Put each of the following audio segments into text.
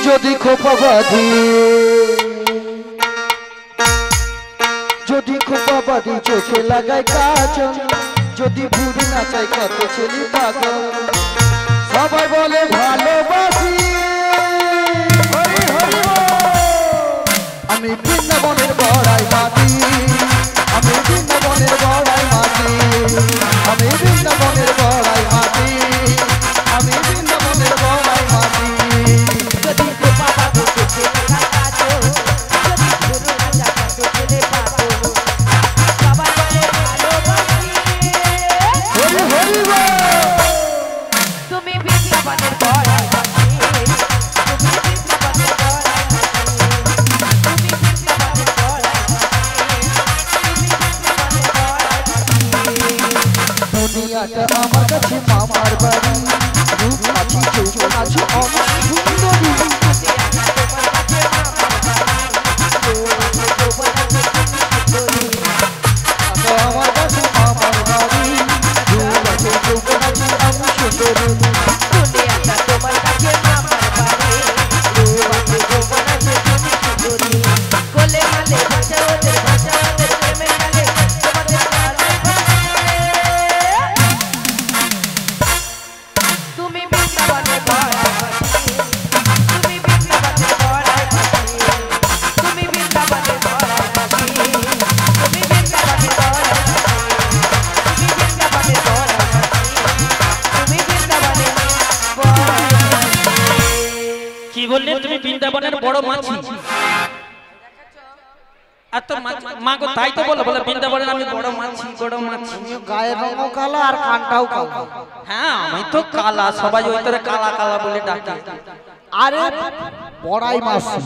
যদি খোপা বাঁধি যদি খোপা বাঁধি চোখে লাগাই কাজল যদি ভুড়ি নাচাই কত ছেলে পাগল সবাই বলে ভালোবাসি আমি বৃন্দাবনের বড়াই মাটি আমি বৃন্দাবনের বড়াই মাটি আমি বৃন্দাবনের বড়াই মাটি আমি বৃন্দাবনের বড়াই মাটি যদি খোপা বাঁধি চোখে লাগাই কাজল যদি ভুড়ি নাচাই কত ছেলে পাগল সবাই বলে ভালোবাসি হরি হরি তুমি বৃন্দাবনের বড়াই মাটি তুমি বৃন্দাবনের বড়াই মাটি তুমি বৃন্দাবনের বড়াই মাটি দুনিয়াটা আমার কাছে মামার বাড়ি রূপ আছি চৌকন আছি অনেক সুন্দরী আমার কাছে মামার বাড়ি রূপ আছে চৌকন আছি আমি সুন্দরী দুনিয়াটা তোমার কাছে মামার বাড়ি রূপ আছে যৌবন আছে তুমি সুন্দরী কোলে মালে ভাষা ওদের প্রেমে কালে তোমাদের তুমি বৃন্দাবনের বড়াই মাটি তুমি বৃন্দাবনের বড়াই মাটি তুমি বৃন্দাবনের বড়াই মাটি তুমি বৃন্দাবনের বড়াই মাটি তুমি বৃন্দাবনের বড়াই মাটি তুমি বৃন্দাবনের বড়াই কি বললে তুমি বৃন্দাবনের বড় মাছি আর তো মা গো তাই তো বলো বলে বৃন্দাবনের আমি বড় মাছি গায়ের রঙও কালো আর কানটাও কালো হ্যাঁ আমি তো কালা সবাই ওই তোরে কালা কালা বলে ডাকে আরে বড়াই মাসি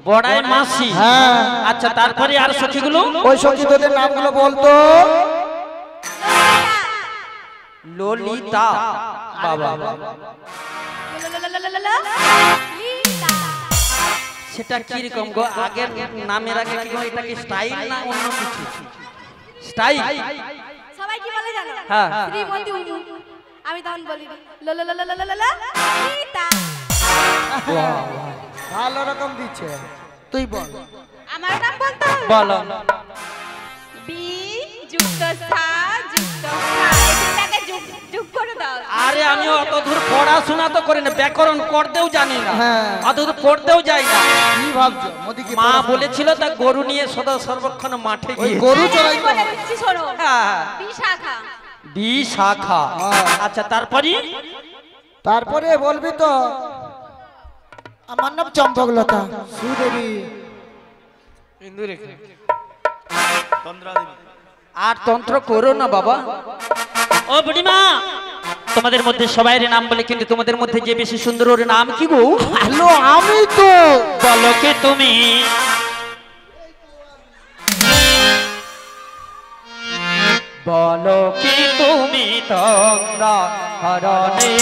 বড়াই মাসি হ্যাঁ আচ্ছা তারপরে আর সখীগুলো ওই সখী তোদের নামগুলো বলতো ললিতা বাবা সেটা কি রকম গো আগের নামের আগে কি গো এটা কি স্টাইল না অন্য কিছু স্টাইল সবাই কি বলে জানো হ্যাঁ শ্রীমতী উমু আমি তখন বলি গীতা ভালো রকম দিচ্ছে তুই বল আমার নাম বলতে হবে বলো বি যুক্ত সা যুক্ত সা এটাকে যোগ করে দাও আরে আমি অত দূর পড়াশোনা তো করি না ব্যাকরণ করতেও জানি না হ্যাঁ অত দূর পড়তেও যাই না কি ভাবছো মোদি কি মা বলেছিল তা গরু নিয়ে সদা সর্বক্ষণ মাঠে গিয়ে গরু চড়াই তো বলে দিচ্ছি শোনো হ্যাঁ বিশাখা বিশাখা আচ্ছা তারপরে বলবি তো আমার নাম চম্পকলতা সুদেবী আর তন্ত্র করো না বাবা ও বুড়িমা তোমাদের মধ্যে সবাইয়ের নাম বলে কিন্তু তোমাদের মধ্যে যে বেশি সুন্দর ওর নাম কি গো হ্যালো আমি তো বলো কে তুমি বলো কি তুমি তোমরা হরণে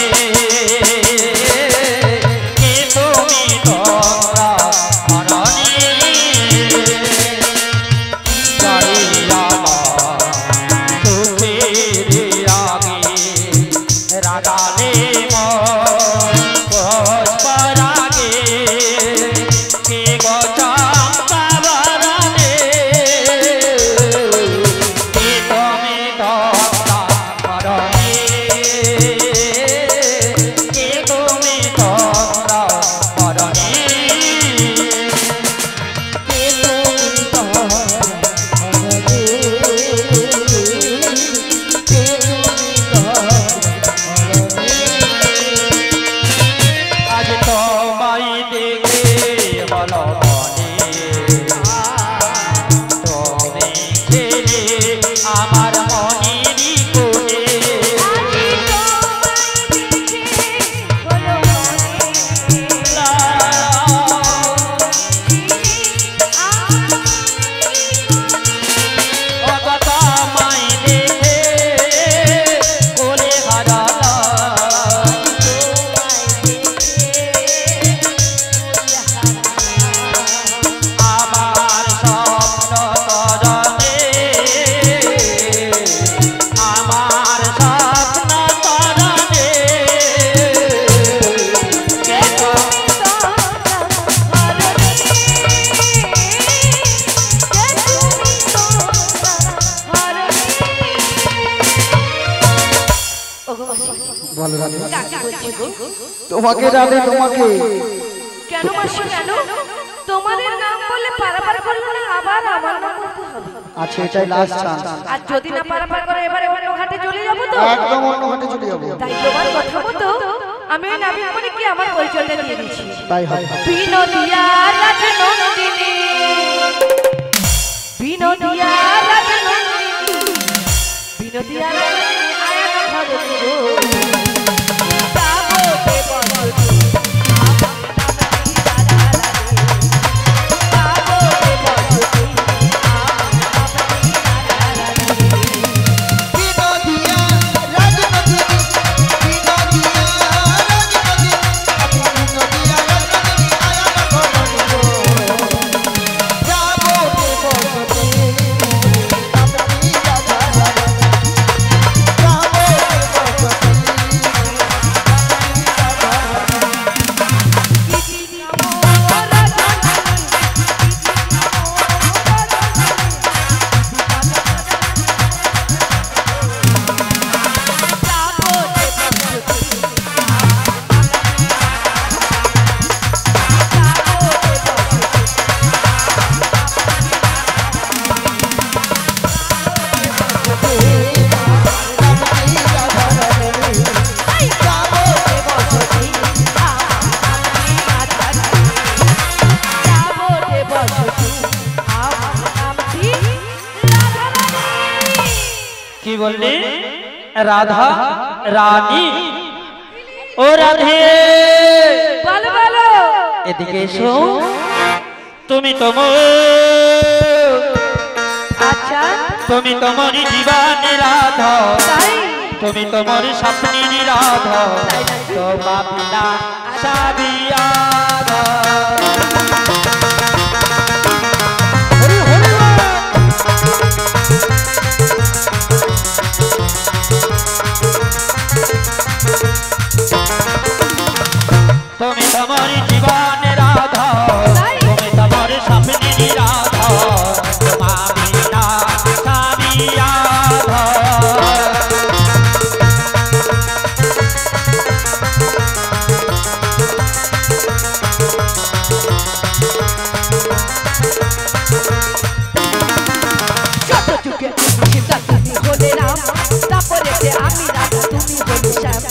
কি তুমি তোমরা হরণে গাইয়া সুখের আগে রাগালে পুষ্পরাগে কে গো চম্পা বরণে কি তুমি তোমরা হরণে কি তুমি তোমরা কাকে বলছি গো? তোমাকে রাধে তোমাকে। কেন মাসি কেন? তোমাদের নাম বললে পারাপার করলো না, আবার আমার নাম বলতে হবে। আচ্ছা এটাই লাস্ট চান্স। আর যদি না পারাপার করে এবারে অন্য ঘাটে চলে যাবো তো। একদম অন্য ঘাটে চলে যাবো। তাই তোমার কথা মতো আমি ওই নাবিক মনে কি আমার পরিচয়টা দিয়ে দিচ্ছি। তাই হয়। বিনোদিয়া রাজনন্দিনী, বিনোদিয়া রাজনন্দিনী, বিনোদিয়া রাজনন্দিনী আয়া কথা বলবো। যাবো দেবনদী কি বললি? রাধা রানী ও রাধে বলো বলো। এদিকে এসো। তুমি আচ্ছা তুমি তোমার জীবনে রাধা, তাই তুমি তোমার স্বপ্নের রাধা, তোমার পিতা সাবিয়া তুমি তোমার জীবনে রাধা, তুমি তোমার স্বপ্নের রাধা, তোমার বিনা সাবিয়া ছোট যুগে সীতা তুমি হলে রাম, তারপরে যে আমি রাধা তুমি হলে শ্যাম।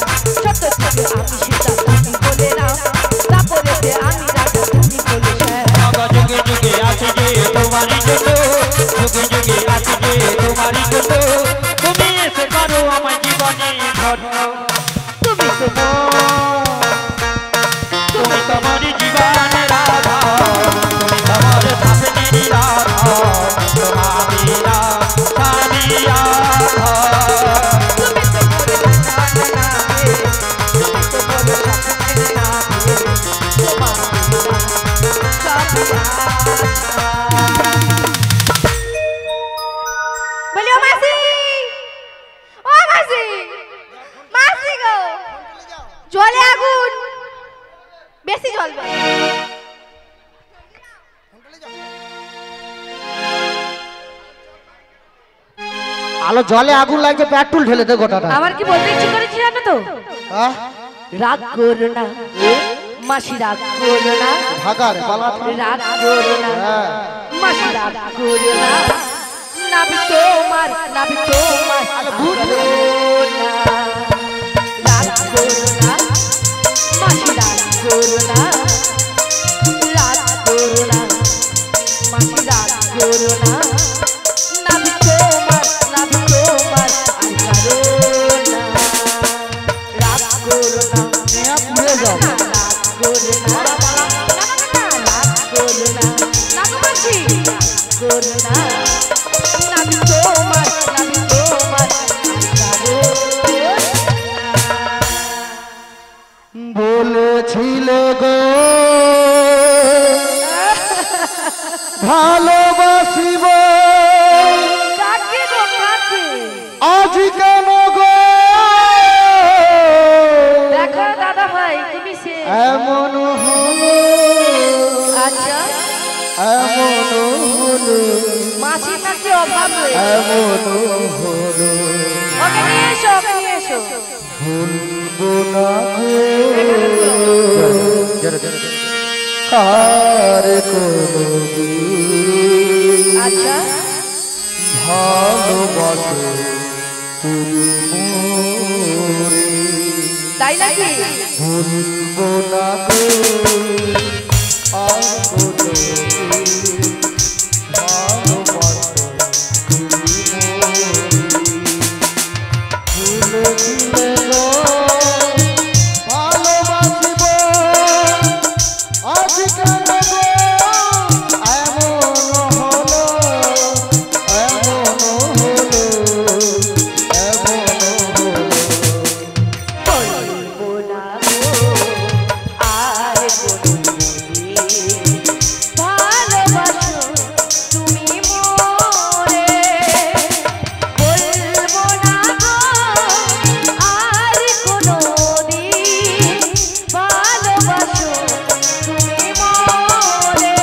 ছোট যুগে আমি সীতা তুমি হলে রাম, তারপরে যে আমি রাধা তুমি হলে শ্যাম। যুগে যুগে আসি যে তোমারই জন্য, যুগে যুগে আসি যে তোমারই জন্য, তুমি এসে করো আমার জীবনে ধন্য। তুমি তো তুমি তোমার জীবনে রাধা, তুমি তোমার স্বপ্নের রাধা, তোমার বিনা সাবিয়া তুমি তো বলে রাধা নামে, তুমি তো বলে স্বপ্নের নামে, তোমার সাবিয়া। বলি ও মাসি, ও মাসি, মাসি গো, জলে আগুন, বেশি জ্বলবে। আলো জলে আগুন লাগছে, পেট্রোল ঢেলে দে গোটাটা। আমার কি বলতে ইচ্ছে করেছি জানো তো? হ্যাঁ রাগ করো না মাসি, রাগ করো না, ভাগার পালা। রাগ করো না হ্যাঁ মাসি, রাগ করো না, নাবি তোমার, নাবি তোমার, রাগ করো না, রাগ করো না মাসি, রাগ করো না, রাগ করো না মাসি, রাগ করো না, নাবি তোমার, নাবি তোমার, আর কারো না, রাগ করো না, পুড়ে যাও। রাগ করো না, রাগ করো না, না গো মাসি, করো না, নাবি তোমার, নাবি তোমার, আর কারো না। বলেছিল গো ভালোবাসিব, কাকে গো কাকে? আজ কেন গো দেখো দাদা ভাই তুমি সে এমন হলো, আচ্ছা এমন হলো, মাসির নাকি অভাব হয়েছে। এমন হলো। ওকে নিয়ে এসো, ওকে নিয়ে এসো। ভুলবো না আর কোনদিন আচ্ছা ভালোবাসো তুমি মোরে তাই নাকি? ভুলবো না আর কোনদিন ভালোবাসো তুমি মোরে ভুলে গো ভালোবাসিব আজ কেন গো এমন হলো এমন হলো এমন হলো বলবো না গো আর কোনদিন ভালোবাসো তুমি মোরে। বলবো না গো আর কোনদিন ভালোবাসো তুমি মোরে।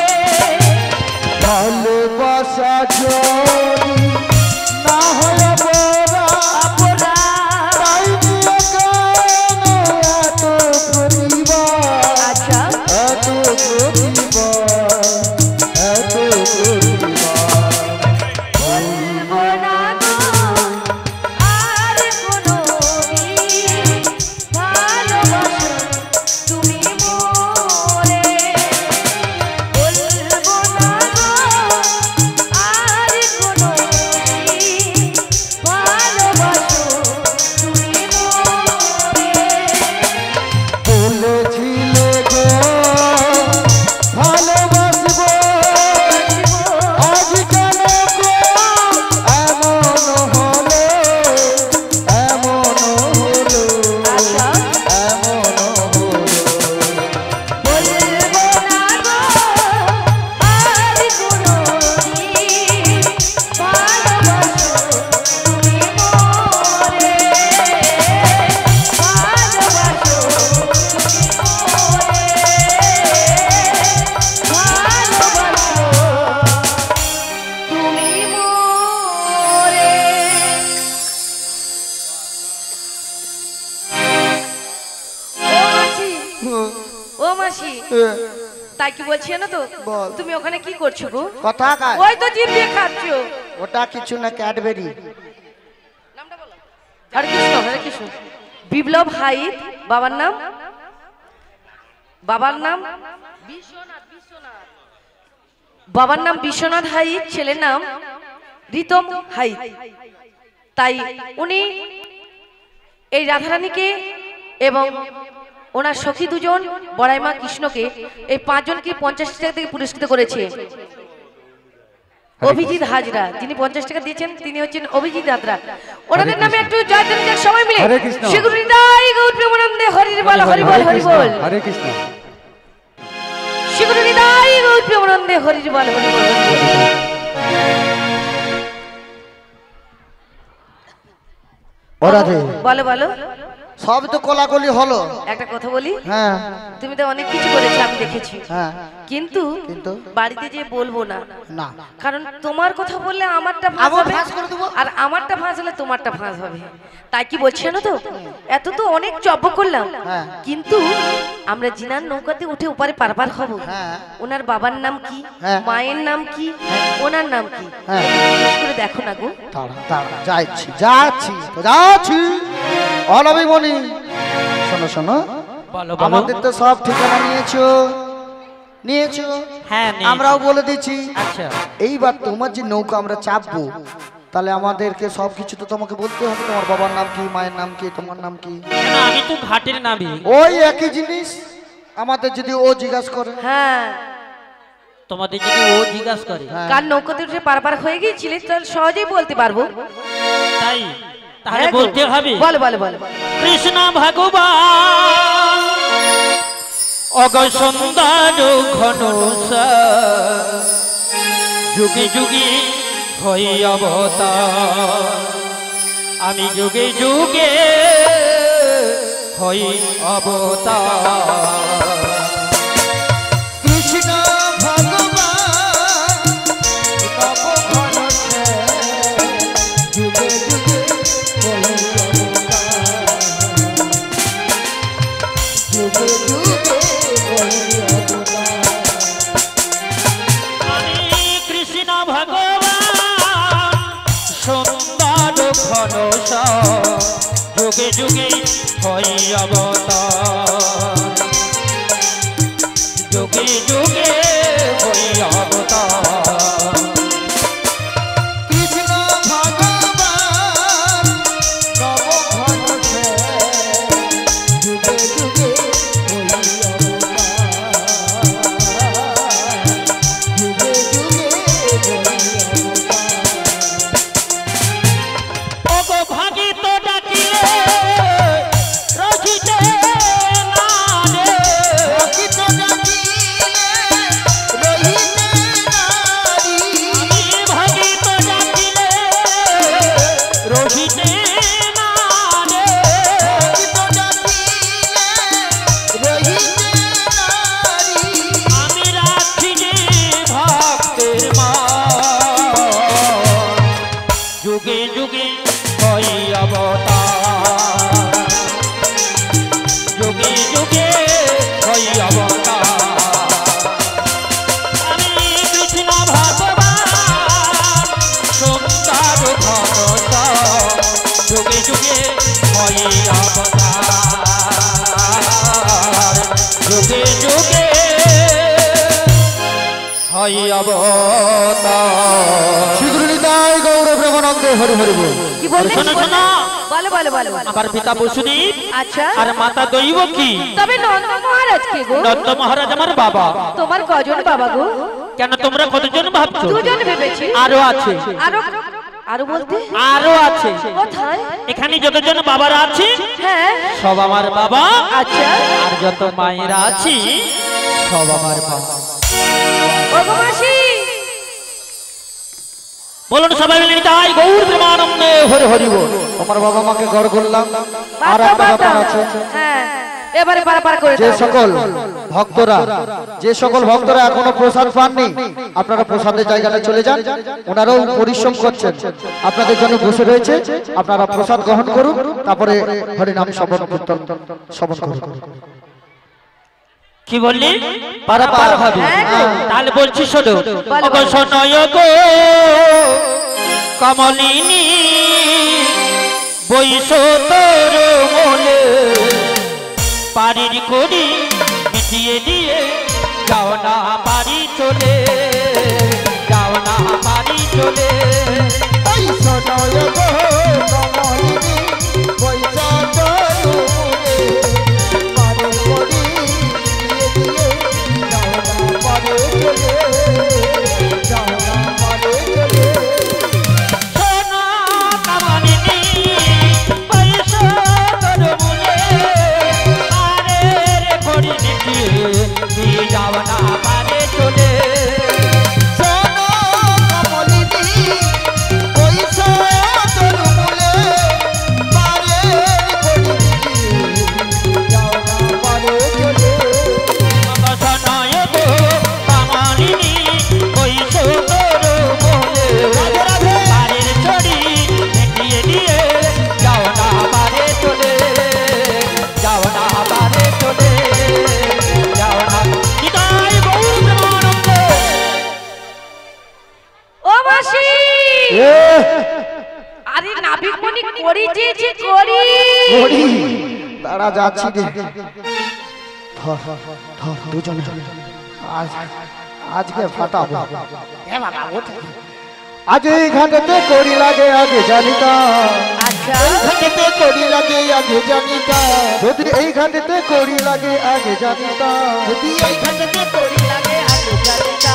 ভালোবাসা যদি না হয় বড়া আপনা তাই নিয়ে কেন এত প্রতিবাদ আচ্ছা এত প্রতিবাদ এত প্রতিবাদ বলবো না গো আর কোনদিন ভালোবাসো তুমি মোরে। বলবো না গো আর কোনদিন ভালোবাসো তুমি মোরে। বলেছিলে গো ভালোবাসবো আজ কেন গো এমন হলো এমন হলো আচ্ছা এমন হলো বলবো না গো আর কোনদিন ভালোবাসো তুমি মোরে। ভালোবাসো তুমি মোরে। ও মাসি তাই কি বলছি না তো? বল। তুমি ওখানে কি করছো গো? কথা কায় ওই তো জিভ দিয়ে খাচ্ছো। ওটা কিছু না ক্যাডবেরি হরে কৃষ্ণ হরে কৃষ্ণ। বিপ্লব হাইত বাবার নাম বাবার নাম বিশ্বনাথ হাইত, ছেলের নাম রিতম হাইত। তাই উনি এই রাধারানীকে এবং ওনার সখী দুজন বড়াইমা কৃষ্ণকে এই 5 জনকে 50 টাকা থেকে পুরস্কৃত করেছে। অভিজিৎ হাজরা যিনি 50 টাকা দিয়েছেন তিনি হচ্ছেন অভিজিৎ হাজরা। ওনাদের নামে একটু জয়ধ্বনি যাক সবাই মিলে। হরে কৃষ্ণ। শ্রীগুরুদাই গৌর প্রেমানন্দে হরির বল হরি বল হরি বল। হরে কৃষ্ণ শ্রীগুরুদাই গৌর প্রেমানন্দে হরির বল হরি বল হরি বল। ওরা যে বলো বলো সব তো কোলাকুলি হলো একটা কথা বলি। হ্যাঁ তুমি তো অনেক কিছু করেছো আমি দেখেছি, হ্যাঁ কিন্তু কিন্তু বাড়িতে যে বলবো না, না কারণ তোমার কথা বললে আমারটা ফাঁস আবার হবে ফাঁস করে দেবো। আর আমারটা ফাঁস হলে তোমারটা ফাঁস হবে। তাই কি বলছি না তো, এত তো অনেক জব্ব করলাম, হ্যাঁ। কিন্তু আমরা জিনার নৌকাতে উঠে ওপারে পারবার হব। হ্যাঁ। ওনার বাবার নাম কি, হ্যাঁ। মায়ের নাম কি, ওনার নাম কি, হ্যাঁ। জিজ্ঞেস করে দেখো না গো। তাড়া তাড়া যাচ্ছি যাচ্ছি তো যাচ্ছি অলবিমণি শোনো শোনো বলো আমাদের তো সব ঠিকানা নিয়েছো নিয়েছো হ্যাঁ, নিয়েছি। আমরাও বলে দিচ্ছি। আচ্ছা এইবার তোমার যে নৌকা আমরা চাপবো তাহলে আমাদেরকে সবকিছু তো তোমাকে বলতে হবে। তোমার বাবার নাম কি, মায়ের নাম কি, তোমার নাম কি? কেন আমি তো ঘাটের নাবি। ওই একই জিনিস আমাদের যদি ও জিজ্ঞাসা করে। হ্যাঁ, তোমাদের যদি ও জিজ্ঞাসা করে হ্যাঁ। কার নৌকাতে উঠে পারবার হয়ে গিয়েছিলে তাহলে সহজেই বলতে পারবো। তাই তাহলে হ্যাঁ গো। বলতে হবে বলো বলো বলো। কৃষ্ণ ভগবান অগ সুন্দর ঘনশ্যাম যুগে যুগে হই অবতার, আমি যুগে যুগে হই অবতার। কৃষ্ণ ভগবান তব ঘনশ্যাম, যুগে যুগে হই অবতার। ধনস যুগে যুগে হই অবতার যুগে যুগে হই অবতার কৃষ্ণ ভগবান নব ঘনছে যুগে যুগে হই অবতার যুগে যুগে হই অবতার ওগো ভাগি তো ডাকিলে রচিতে না রে প্রকৃত ডাকিলে রহিতে নারী আমি ভাগি তো ডাকিলে রচিতে না রে প্রকৃত ডাকিলে রহিতে নারী আমি রাখি যে ভক্তের মা যুগে যুগে হই অবতার যুগে যুগে হই অবতার আমি কৃষ্ণ ভগবান সুন্দর ধনস যুগে যুগে হই অবতার যুগে যুগে হই অবতার শ্রীগুরুনিতাই গৌর প্রেমানন্দে হরি হরি বল। কি বললে শোনো, শোনো। বলো বলো বলো বলো। আমার পিতা বসুদেব আচ্ছা আর মাতা দৈব কি তবে নন্দ মহারাজ কে গো নন্দ মহারাজ আমার বাবা তোমার কজন বাবা গো কেন তোমরা কতজন ভাবছো দুজন ভেবেছি আরো আছে আরো আরো বলতে আরো আছে কোথায় এখানে যতজন বাবারা আছে হ্যাঁ সব আমার বাবা আচ্ছা আর যত মায়েরা আছে সব আমার বাবা ওগো মাসি বলুন সবাই মিলে তাই গৌর প্রেমানন্দে হরি হরি বল আমার বাবা মাকে গড় করলাম আর বাবা একটা ব্যাপার বাবা আছে হ্যাঁ এবারে পারাপার করে যে দাও সকল ভক্তরা এখনো প্রসাদ পাননি আপনারা প্রসাদের জায়গাটা চলে যান ওনারাও পরিশ্রম করছেন আপনাদের জন্য বসে রয়েছে আপনারা প্রসাদ গ্রহণ করুন তারপরে হরিনাম শ্রবণ কীর্তন শ্রবণ করুন কি বললি পারাপার হবে হ্যাঁ গো। তাহলে বলছি শোনো বলো, ওগো বলো। শোনয় গো কমলিনী বৈশ তোর মনে পারির করি মিটিয়ে দিয়ে যাও না বাড়ি চলে যাও না বাড়ি চলে ওই সনয় গো কমলিনী বৈশা তরুণে পারে করি দিয়ে যাও না পারে চলে যাও না পারে চলে শোনো কমলিনী বৈশ তোর মনে পারের করি মিটিয়ে দিয়ে যাও না বাড়ি চলে শোনো কমলিনী বৈশা তরুণে পারে করি যাও না পারে চলে শোনয় গো কমলিনী বৈশ তোর মনে বাড়ির ছড়ি মিটিয়ে দিয়ে যাও না বাড়ি চলে যাও না বাড়ি চলে যাও না নিতাই গৌর প্রেমানন্দে ও মাসি আরে নাবিক মনি করি দিয়েছি করি করি তারা যাচ্ছি রে ধর ধর দুজনে আজকে ফাটাবো আজ এই ঘাটেতে করি লাগে আগে জানিতা আচ্ছা ঘাটেতে করি লাগে আগে জানিতা যদি এই ঘাটেতে করি লাগে আগে জানিতা যদি এই ঘাটেতে করি লাগে আগে জানিতা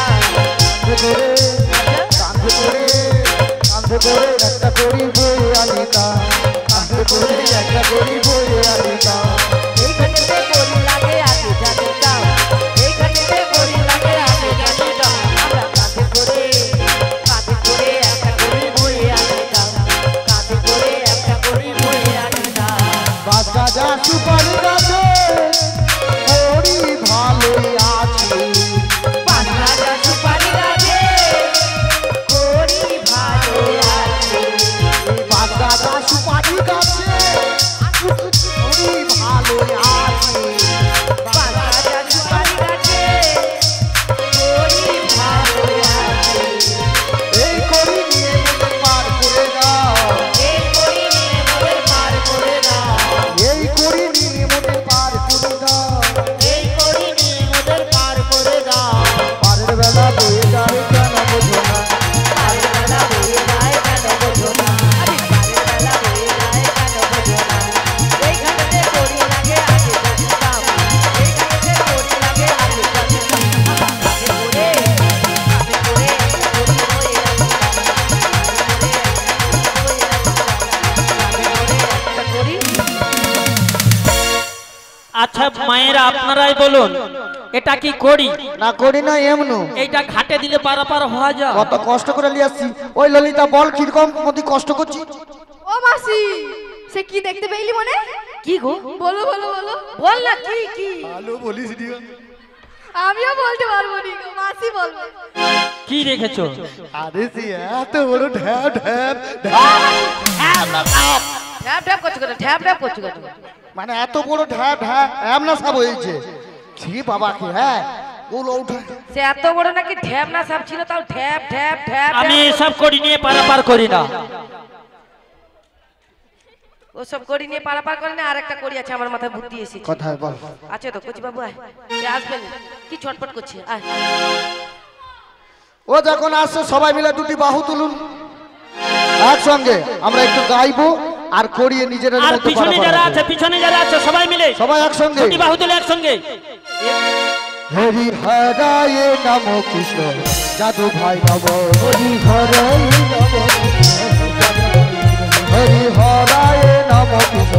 কাঁধে করে একটা করি বই আনিতা কাঁধে করে একটা করি বই আনিতা এই ঘাটেতে করি লাগে আগে জানিতা এই ঘাটেতে করি লাগে আগে জানিতা আমরা কাঁধে করে একটা করি বই আনিতা কাঁধে করে একটা করি বই আনিতা বাস গাজা সুপারি গাছে করি ভালোই আছি পাঁচ হাজার সুপারি গাছে করি ভালো আছে বাস গাজা সুপারি গাছে করি ভালো আচ্ছা মায়েরা আপনারাই বলুন এটা কি করি না করি না এমনু এইটা ঘাটে দিলে পারাপার হওয়া যায় কত কষ্ট করে নিয়ে আসছি। ওই ললিতা বল কিরকম মতি কষ্ট করছি। ও মাসি সে কি দেখতে পেলি মনে কি গো বলো বলো বলো বল না কি কি ভালো বলিস দিও। আমিও বলতে পারবো নি গো, মাসি বলবে। কি দেখেছো আরে সে এত বড় ঢ্যাপ ঢ্যাপ ঢ্যাপ ঢ্যাপ করছো কেন ঢ্যাপ ঢ্যাপ করছো কেন মানে এত বড় ঢ্যাপ ঢ্যাপ এমনা সব হয়েছে। ছি বাবা কি হ্যাঁ ওগুলো উঠে সে এত বড় নাকি ঢ্যাপ না সাপ ছিল তাও ঢ্যাপ ঢ্যাপ ঢ্যাপ আমি এসব করি নিয়ে পারাপার করি না ওসব করি নিয়ে পারাপার করে না। আর একটা করি আছে আমার মাথায় বুদ্ধি এসেছে। কথায় বল। আছে তো কচি বাবু আয় এ আসবেন কি ছটপট করছে আয় ও যখন আসছে সবাই মিলে দুটি বাহু তুলুন একসঙ্গে আমরা একটু গাইবো আর করিয়ে নিজের আর পিছনে যারা আছে সবাই মিলে সবাই একসঙ্গে দুটি বাহু তুলে একসঙ্গে হরি হরায় নম কৃষ্ণ জাদু ভাই নব হরি হরায় নম হরি হরায় নম কৃষ্ণ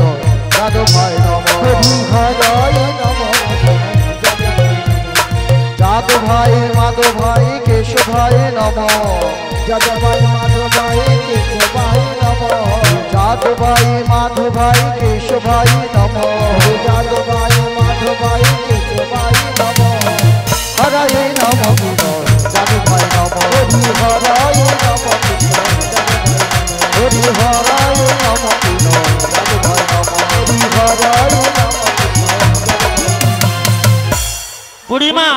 জাদু ভাই নব হরি হরায় নম জাদু ভাই মাধব ভাই কেশব ভাই নম জাদু ভাই মাধব ভাই কেশব ভাই নম জাদু ভাই মাধব ভাই কেশব ভাই নম জাদু ভাই মাধব ভাই কেশব ভাই নম হরায় নম কৃষ্ণ জাদু ভাই নম হরি হরায় নম কৃষ্ণ হরি হরায় নম কৃষ্ণ জাদু ভাই নম হরি হরায় নম বুড়িমা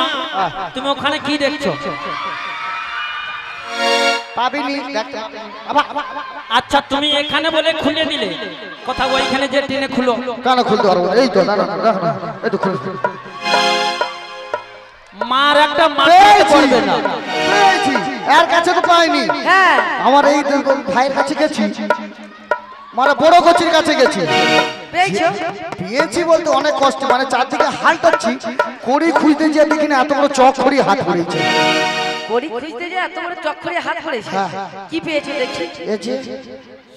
তুমি ওখানে কি দেখছো পাবিনি দেখতে আচ্ছা তুমি এখানে বলে খুলে দিলে কথা ওইখানে যে টেনে খুলো কেন খুলতে পারবো এই তো না না না এই তো খুলে মার একটা মারতে পারবে না পেয়েছি এর কাছে তো পাইনি হ্যাঁ আমার এই ভাইয়ের কাছে গেছি মানে বড় কোচির কাছে গেছি পেয়েছো পেয়েছি বলতে অনেক কষ্ট মানে চারদিকে হাল টাচ্ছি কড়ি খুঁজতে যে দেখি না এত বড় চক করি হাত পড়েছে কড়ি খুঁজতে যে এত বড় চক্করে হাত পড়েছে হ্যাঁ। কি পেয়েছো দেখছি এই যে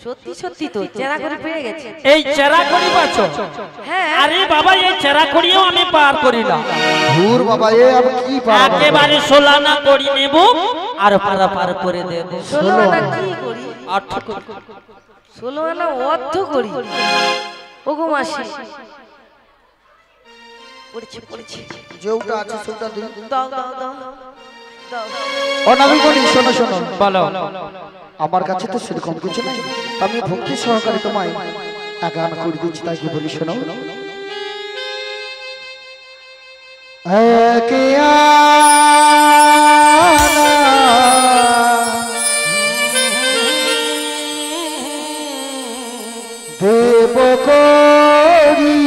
সত্যি সত্যি তো চেরা করে পেয়ে গেছে এই চেরা করি পাচ্ছো হ্যাঁ আরে বাবা এই চেরা করিও আমি পার করি না ধুর বাবা এ আমি কি পারবো একেবারে সোলানা করি নেব আর পারাপার করে দেব 16 আনা কি করি 16 16 আনা অর্ধ করি ওগো মাসি পড়েছে যেটা আছে সেটা দিন দাও দাও দাও দাও অনাবিকনি শোনো শোনো বলো আমার কাছে তো সেরকম কিছু নেই আমি ভক্তি সহকারে তোমায় গান করে দিচ্ছি তাই কি বলি শোনো দেব করি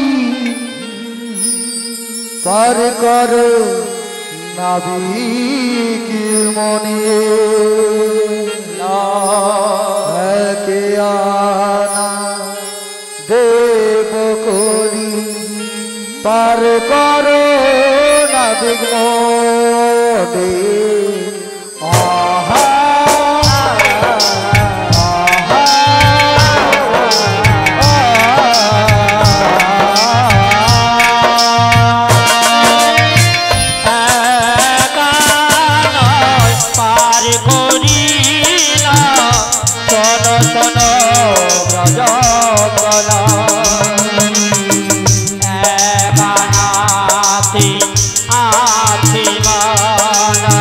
পার কর নাবিক মনে দেব করি পার কর নাবিক মনে আহা আছি মানা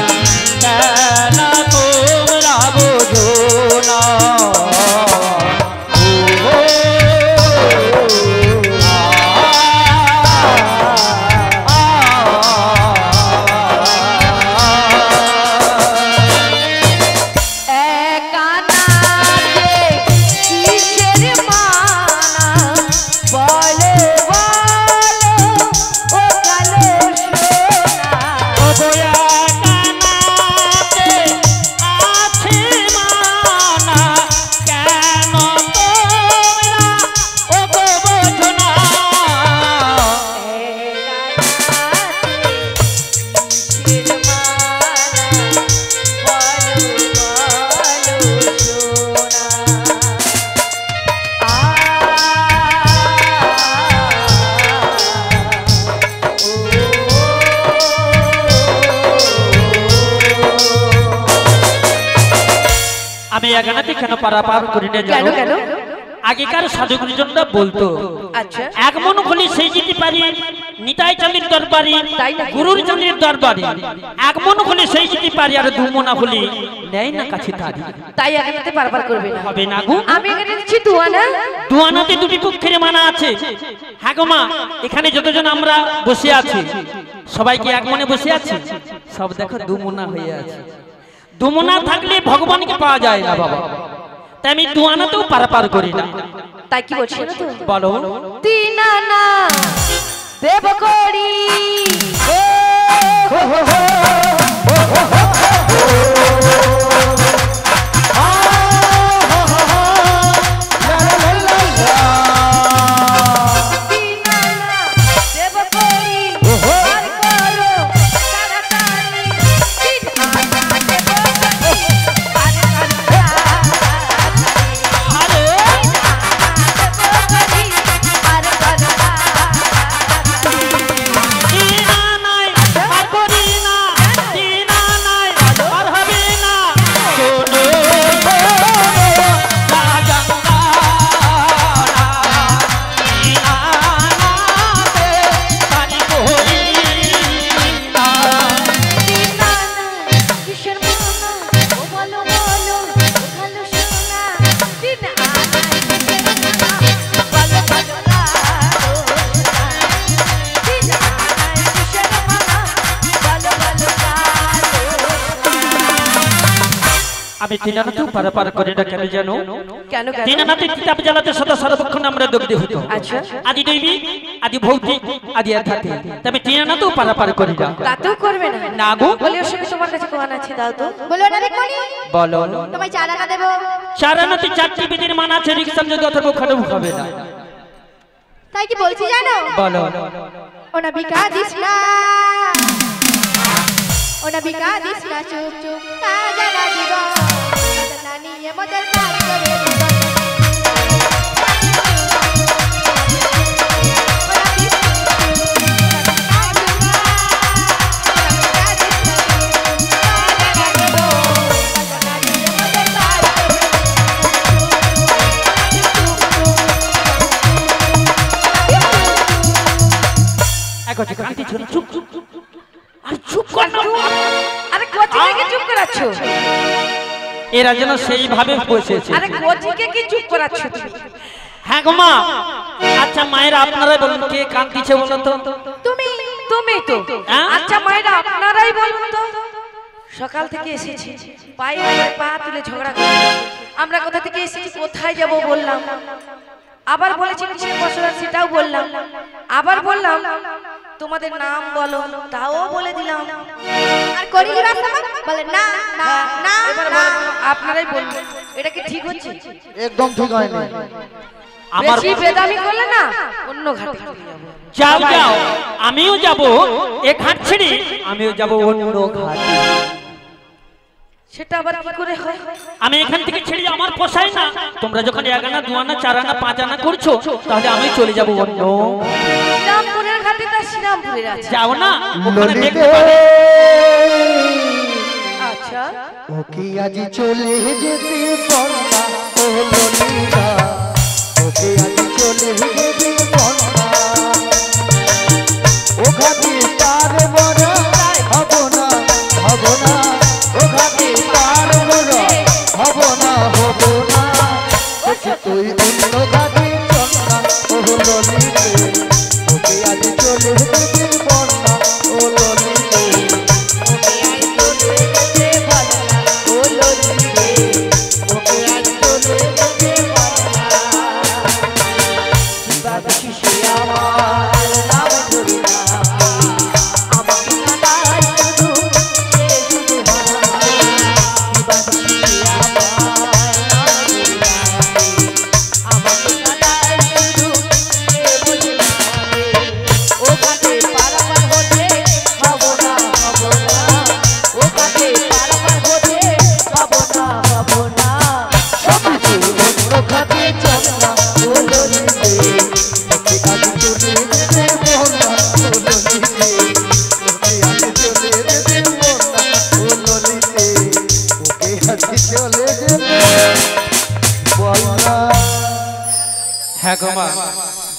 আমি এখানে কেন পারাপার করি না কেন জানো? কেন? আগেকার সাধু গুরুজনরা বলতো আচ্ছা এক মন হলে সেই যেতে পারি নিতাই চাঁদের দরবারি, তাই নাকি? গুরুর চাঁদের দরবারি। এক মন হলে সেই যেতে পারি, আর দু মনা হলে নেয় না কাছে তারি। তাই এখানে পারাপার করবে না। হবে না গো। আমি এখানে দিচ্ছি দুয়ানা। দুয়ানাতে দুটি পক্ষের মানা আছে। হ্যাঁ গো মা, এখানে যতজন আমরা বসে আছি সবাই কি এক মনে বসে আছি? সব দেখো দুমনা হয়ে আছে। দুমনা থাকলে ভগবানকে পাওয়া যায় না বাবা, তাই আমি দুয়ানাতেও পারাপার করি না। তাই কি বলছি না তো? বলো। তিন আনা দেব করি আমি তিনানাতেও পারাপার করি না কেন জানো? কেন কেন? তিনানাতে কিতাব জ্বালাতে সদা সর্বক্ষণ আমরা দগ্ধ হতো। আচ্ছা আদি দৈবী, আদি ভৌতিক, আদি আধ্যাত্মিক, তবে তিনানাতেও পারাপার করি না। তাতেও করবে না? না গো। বলি ওর সঙ্গে তোমার কাছে কোয়ান আছে, দাও তো। বলো না দেখনি বলো। তোমায় চার আনা দেবো। চারানাতে চারটি বিধির মান আছে, রিকসাম যদি অথর্ব খাটব হবে না। তাই কি বলছি জানো? বলো। ওনা বিকা দিস না, ওনা বিকা দিস না, চুপ চুপ তা জানা দিব নানি এমদের কাজ করে দিব। চুপ চুপ আর চুপ কর না। আরে কোচিকে চুপ করাচ্ছো? এরা যেন সেইভাবে বসেছে। আরে কোচিকে কি চুপ করাচ্ছো তুমি? হ্যাঁ গো মা। আচ্ছা মায়েরা আপনারাই বলুন কে কাঁদছে বলো তো? তুমি তুমি তো। হ্যাঁ? আচ্ছা মায়েরা আপনারাই বলুন তো। সকাল থেকে এসেছি, পায়ে পা তুলে ঝগড়া করছি। আমরা কোথা থেকে এসেছি, কোথায় যাব বললাম, আবার বলেছি কিসের বছর সেটাও বললাম, আবার বললাম তোমাদের নাম বলো, তাও বলে দিলাম। আর করি কি রাস্তা বলে না না না এবার না। আপনারাই বলুন এটা কি ঠিক হচ্ছে? একদম ঠিক হয়নি। আমার বেশি বেদামি করলে না অন্য ঘাটে যাও যাও, আমিও যাব এক ঘাট ছেড়ে, আমিও যাব অন্য ঘাটে। সেটা আবার কি করে হয়? আমি এখান থেকে ছেড়ে আমার পোষায় না। তোমরা যখন এক আনা দু আনা চার আনা পাঁচ আনা করছো, তাহলে আমি চলে যাব অন্য। শ্রীরামপুরের ঘাটে তা শ্রীরামপুরের আছে। যাও না ওখানে ললিতে দেখতে পাবে। আচ্ছা ও কি আজি চলে যেতে বন্যা, ও ললিতা ও কি আজি চলে যেতে বন্যা, ও ঘাটে তার বড় হব না হব না, ও ঘাটে তার বড় হব না হব না, তুই অন্য ঘাটে চল না, ও ললিতে ও কি আজি চলে যেতে বন্যা, ও ললিতে বাবা শিশু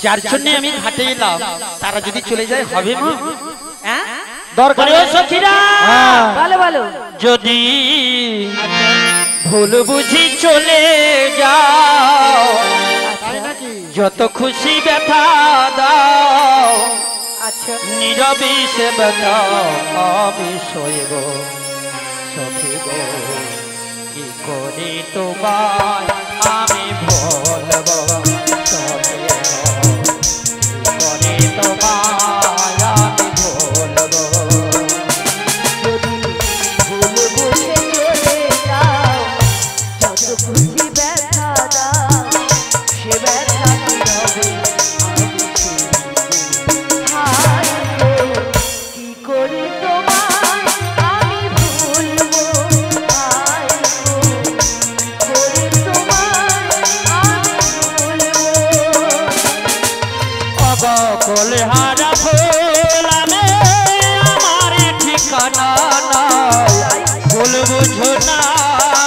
যার জন্য আমি ঘাটে এলাম তারা যদি চলে যায় হবে মা? হ্যাঁ দরকার বলে, ও সখীরা, হ্যাঁ। ভালো ভালো যদি ভুল বুঝি চলে যাও, যত খুশি ব্যথা দাও, আচ্ছা নীরবে সে ব্যথা আমি সইব সখী গো, কি করে তোমায় আমি বলব সখী গো, কি করে তোমায় আমি বলব। যদি ভুল বুঝে চলে যাও, যত খুশি ব্যথা দাও, সে ব্যথা নীরবে আমি সইব। হায় গো, কি করে তোমায় আমি ভুলবো, হায় গো, কি করে তোমায় আমি ভুলবো। অবকল হারা ভোলামে আমার ঠিকানা নাই, ভুল বুঝো না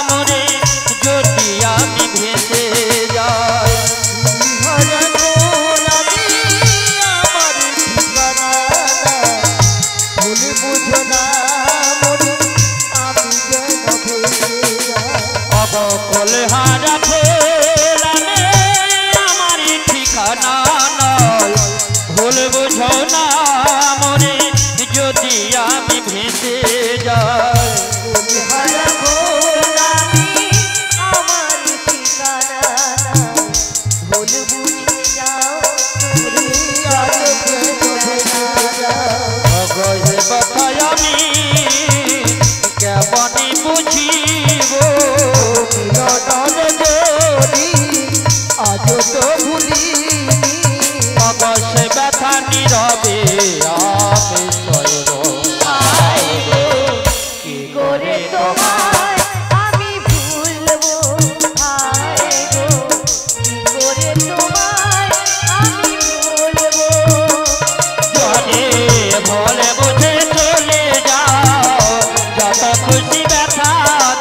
মরে যদি আমি ভেসে যাই। অবকল হারা ভোলামে আমার ঠিকানা নাই, ভুল বুঝো না মরে যদি আমি ভেসে যাই। অগয়ে কথায় আমি কেমনই বুঝিব, আজ তো ভুলিনি অবশ্য ব্যথা নীরবে আমি সইব। কি করে তোমায় আমি ভুলবো, হায় গো, কি করে তোমায় আমি ভুলবো। যদি ভুলে বুঝে চলে যাও, যত খুশি ব্যথা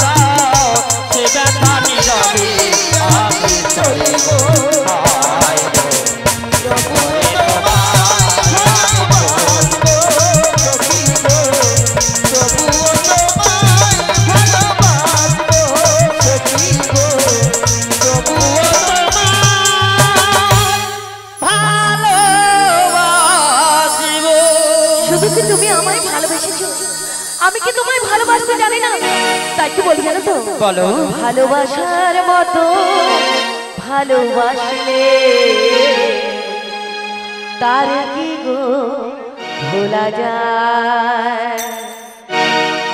দাও, সে ব্যথা নীরবে আমি সইব। হায় গো, ভালোবাসিব। শুধু কি তুমি আমায় ভালোবেসেছো? আমি কি তোমায় ভালোবাসতে জানি না? তাই কি বলি জানো তো? বলো। ভালোবাসার মতো ভালোবাসলে তার কি গো ভোলা যায়?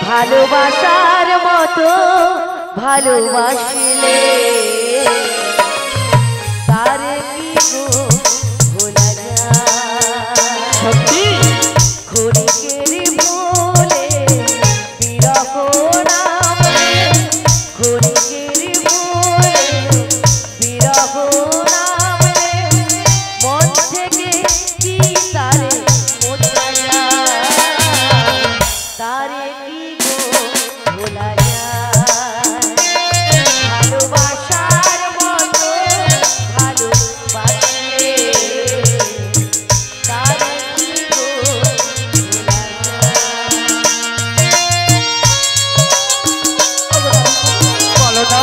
ভালোবাসার মতো ভালোবাসলে তার কি গো ভোলা যায়? সত্যি খড়িকের ভোলে বিরহ নামে, খড়িকের ভোলে বিরহ নামে, মন থেকে কি তারে মোছা যায়? তারে কি গো ভোলা যায়? ভালোবাসার মতো ভালোবাসলে তারে কি গো ভোলা যায়? বলো না।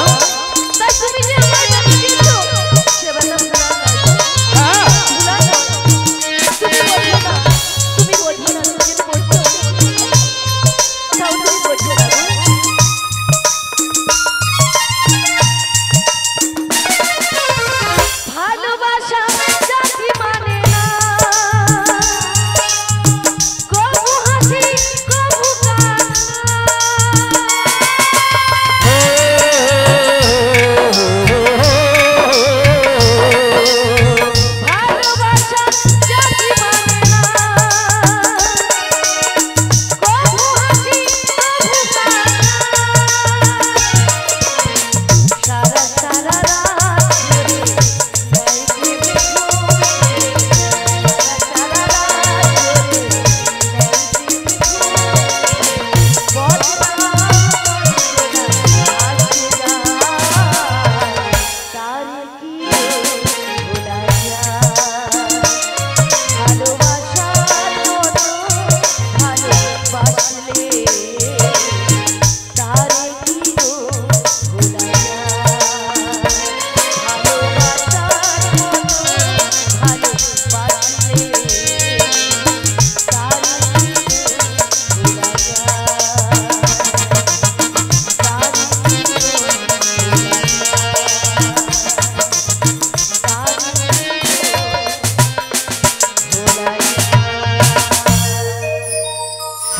তাই তুমি যে আমায় ব্যথা দিয়েছো, সে ব্যথা ভোলা যায়? হ্যাঁ, ভোলা যায়? তুমি বোঝো না, তুমি বোঝো না, তুমি যেটা বলছো তাও তুমি বোঝো না গো।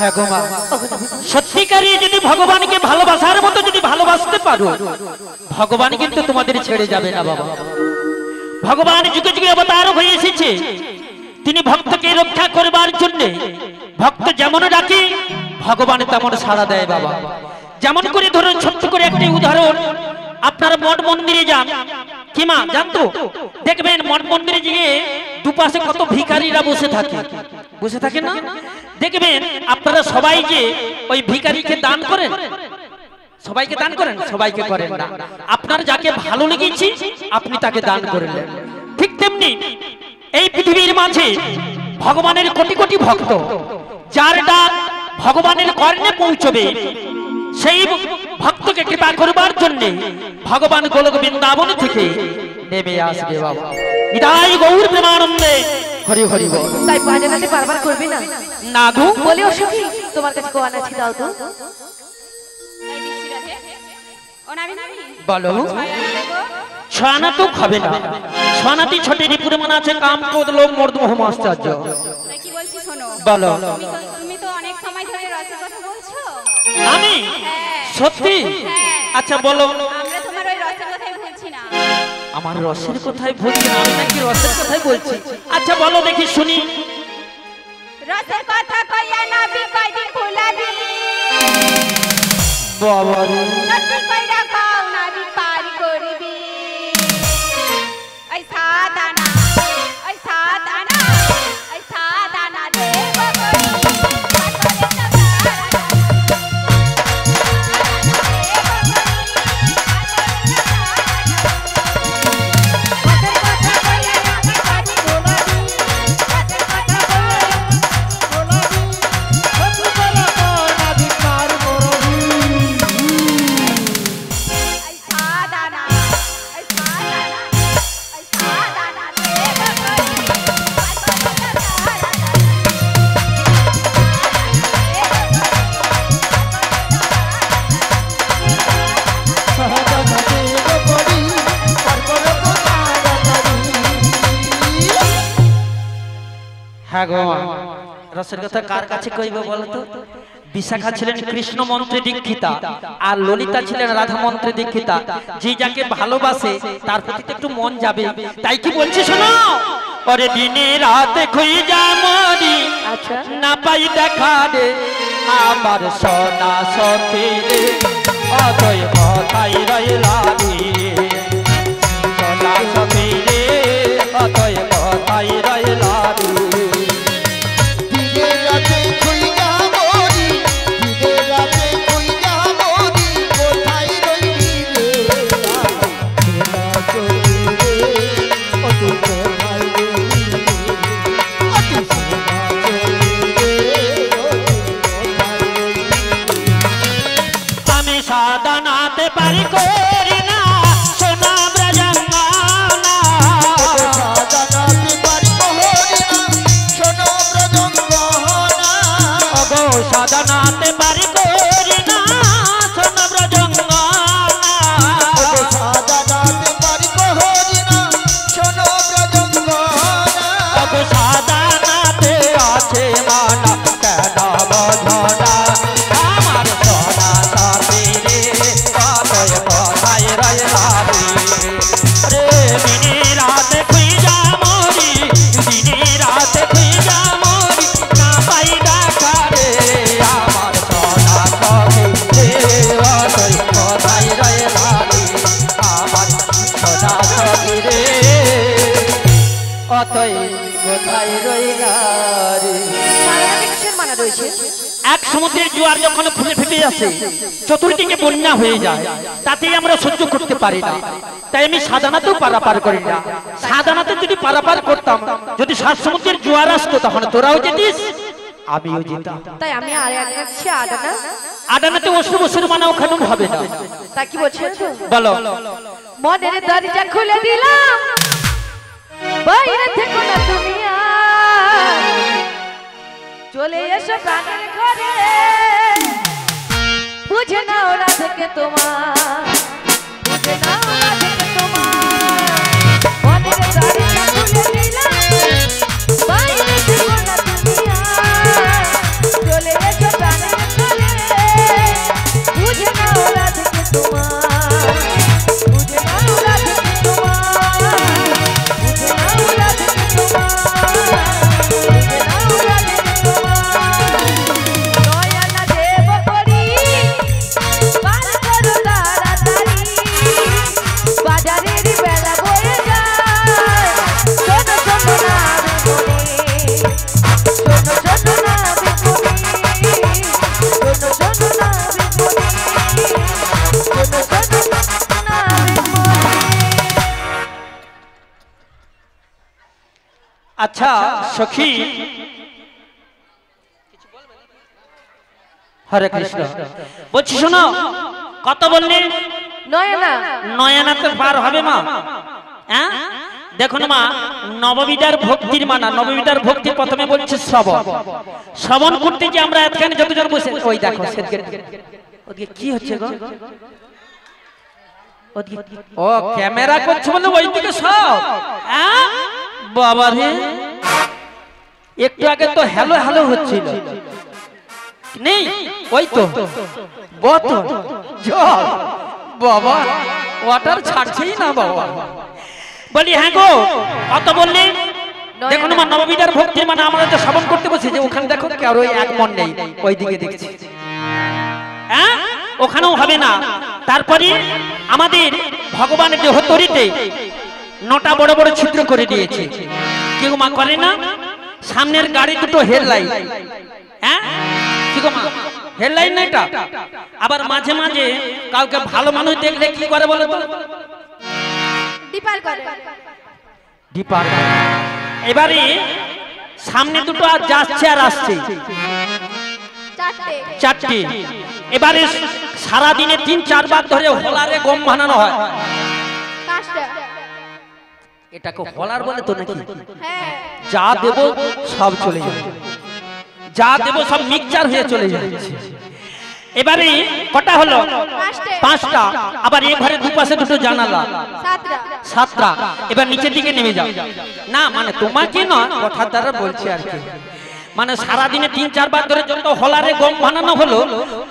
হ্যাঁ গো মা, সত্যিকারই যদি ভগবানকে ভালোবাসার মতো যদি ভালোবাসতে পারো, ভগবান কিন্তু তোমাদের ছেড়ে যাবে না বাবা। ভগবান যুগে যুগে অবতার হয়ে এসেছে, তিনি ভক্তকে রক্ষা করবার জন্য। ভক্ত যেমন ডাকে ভগবান তেমন সাড়া দেয় বাবা। যেমন করে ধরুন ছোট্ট করে একটি উদাহরণ, আপনারা মঠ মন্দিরে যান কি মা জানতো, দেখবেন মঠ মন্দিরে গিয়ে দুপাশে কত ভিখারিরা বসে থাকে না? দেখবেন আপনারা সবাই যে ওই ভিখারিকে দান করেন, সবাইকে দান করেন, সবাইকে করেন না। আপনার যাকে ভালো লেগেছে আপনি তাকে দান করলেন। ঠিক তেমনি এই পৃথিবীর মাঝে ভগবানের কোটি কোটি ভক্ত, যার ডাক ভগবানের কর্ণে পৌঁছবে, সেই ভক্তকে কৃপা করবার জন্য ভগবান গোলক বৃন্দাবন থেকে নেমে আসবে বাবা। বিদায় গৌর প্রেমানন্দে হরি হরি বল। তাই বাজানাতে বারবার করবে না না গো, বলে ও সখী তোমার কাছে কোন আছে দাও তো। বলো ছানা তো খাবে না, ছানাতি ছোটে রিপুরে মানা আছে কাম ক্রোধ লোভ মর্দ মোহ আশ্চর্য। কি বলছি শোনো, বলো। তুমি তো অনেক সময় ধরে রসের কথা বলছো। আমি সত্যি? আচ্ছা বলো। আমরা তোমার ওই রসের কথাই বলছি না। আমার রসের কথাই বলছি না, আমি নাকি রসের কথাই বলছি? আচ্ছা বলো দেখি শুনি। রসের কথা কইয়া নাবি কয়দিন ভুলাবি, বাবা রে, সত্যি কইরা কও নাবি পার করবি। ওই সাদানা, ওই সাদানা, ওই সাদানা দেব হ্যাঁ গো মা, রসের কথা কার কাছে কইব বলো তো? বিশাখা ছিলেন কৃষ্ণ মন্ত্রে দীক্ষিতা, আর ললিতা ছিলেন রাধা মন্ত্রে দীক্ষিতা। যে যাকে ভালোবাসে তার প্রতি তো একটু মন যাবে, তাই কি বলছি শোনো। পরে দিনে রাতে খুঁজা মরি, না পাই দেখা রে আমার সোনা সখী রে, অতই কথাই রইলা রে সোনা সখী রে, অতই কথাই রইলা রে। সাধনাতে পারি করি না সোনা ব্রজঙ্গনা, সাধনাতে পারি করি না সোনা ব্রজঙ্গনা, গো সাধনাতে পারি করি না সোনা ব্রজঙ্গনা, সাধনাতে পারি করি না সোনা ব্রজঙ্গনা, গো সাধনাতে আছে মানা কেন বধনা, আমার সোনা সাথী রে কতই কথাই রইলা রে। দিনে রাতে খুঁজা মরি, দিনে রাতে খুঁজা মরি, না পাই দেখা রে আমার সোনা সখী রে, কতই কথাই রইলা রে আমার সোনা সখী রে, কতই কোথায় রইলা রে। মানা রয়েছে এক সমুদ্রের জোয়ার যখন ফুলে ফেটে আসে, চতুর্দিকে বন্যা হয়ে যায়, তাতেই আমরা সহ্য করতে পারি না, তাই আমি সাধনাতেও পারাপার করি না। সাধনাতে যদি পারাপার করতাম, যদি সাত সমুদ্রের জোয়ার আসতো, তখন তোরাও যেতিস আমিও যেতাম। তাই আমি আর এক যাচ্ছি আদানা। আদানাতে অসুর বসুর মানা ওখানে হবে না। তা কি বলছেন বলো। মনের দরজা খুলে দিলাম, বাইরে থেকো না তুমি চলে এসো প্রাণের ঘরে, বুঝে না ওরা থেকে তোমার, বুঝে না ওরা থেকে তোমার। মনের দরজা খুলে দিলাম, বাইরে থেকো না তুমি চলে এসো अच्छा सखी हरे कृष्ण বলছি শোনো কত বললে নয়না নয়নাতে পার হবে মা হ্যাঁ দেখো না মা নববিদার ভক্তির মানা নববিদার ভক্তি প্রথমে বলছে শ্রবণ শ্রবণ করতে যে আমরা এখানে যতজন বসে ওই দেখো ওদিকে কি হচ্ছে গো ওদিকে ও ক্যামেরা করছে বলে ওইদিকে সব হ্যাঁ বাবা রে একটু আগে তো হ্যালো হ্যালো হচ্ছিল নেই ওই তো বোতল জল বাবা ওয়াটার ছাড়ছেই না বাবা বলি হ্যাঁ গো কত বললি দেখো না নববিদার ভক্তির মানে আমরা তো শ্রবণ করতে বসে যে ওখানে দেখো কারো এক মন নেই ওইদিকে দেখছি হ্যাঁ ওখানেও হবে না তারপরে আমাদের ভগবানের দেহতরিতে 9টা বড় বড় ছিদ্র করে দিয়েছে কেউ মা করে না সামনের গাড়ি দুটো হেডলাইট হ্যাঁ কি গো মা হেডলাইট না এটা আবার মাঝে মাঝে কাউকে ভালো মানুষ দেখলে কি করে বলো তো ডিপার করে ডিপার এবারে সামনে দুটো আর যাচ্ছে আর আসছে চারটে এবারে সারা দিনে 3-4 বার ধরে হোলারে গম বানানো হয় এটাকে হোলার বলে তো নাকি যা দেব সব চলে যাবে যা দেব সব মিক্সচার হয়ে চলে যাচ্ছে এবারে কটা হলো 5টা আবার এই ঘরে দুপাশে দুটো জানালা 7টা এবার নিচের দিকে নেমে যাও না মানে তোমাকে না কথা দ্বারা বলছি আর কি মানে সারা দিনে 3-4 বার ধরে যত হোলারে গম বানানো হলো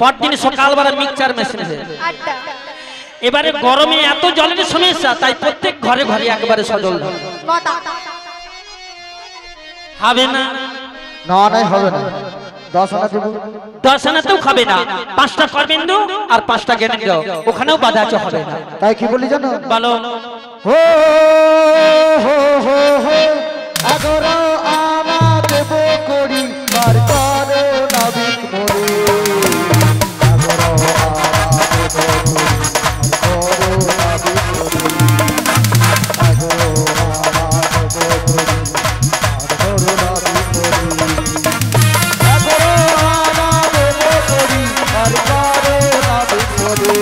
পরদিন সকালবেলা মিক্সচার মেশিন হয়ে এবারে গরমে এত জলের সমস্যা তাই প্রত্যেক ঘরে ঘরে একবারে সজল হবে না না না হবে না 10 আনা দেব 10 আনাতেও খাবে না 5টা করবেন দু আর 5টা গেনে দাও ওখানেও বাধা আছে হবে না তাই কি বলি জানো বলো হো হো হো হো 11 আনা দেব করি মার করো নাবিক মোরে 11 আনা দেব করি মার করো নাবিক মোরে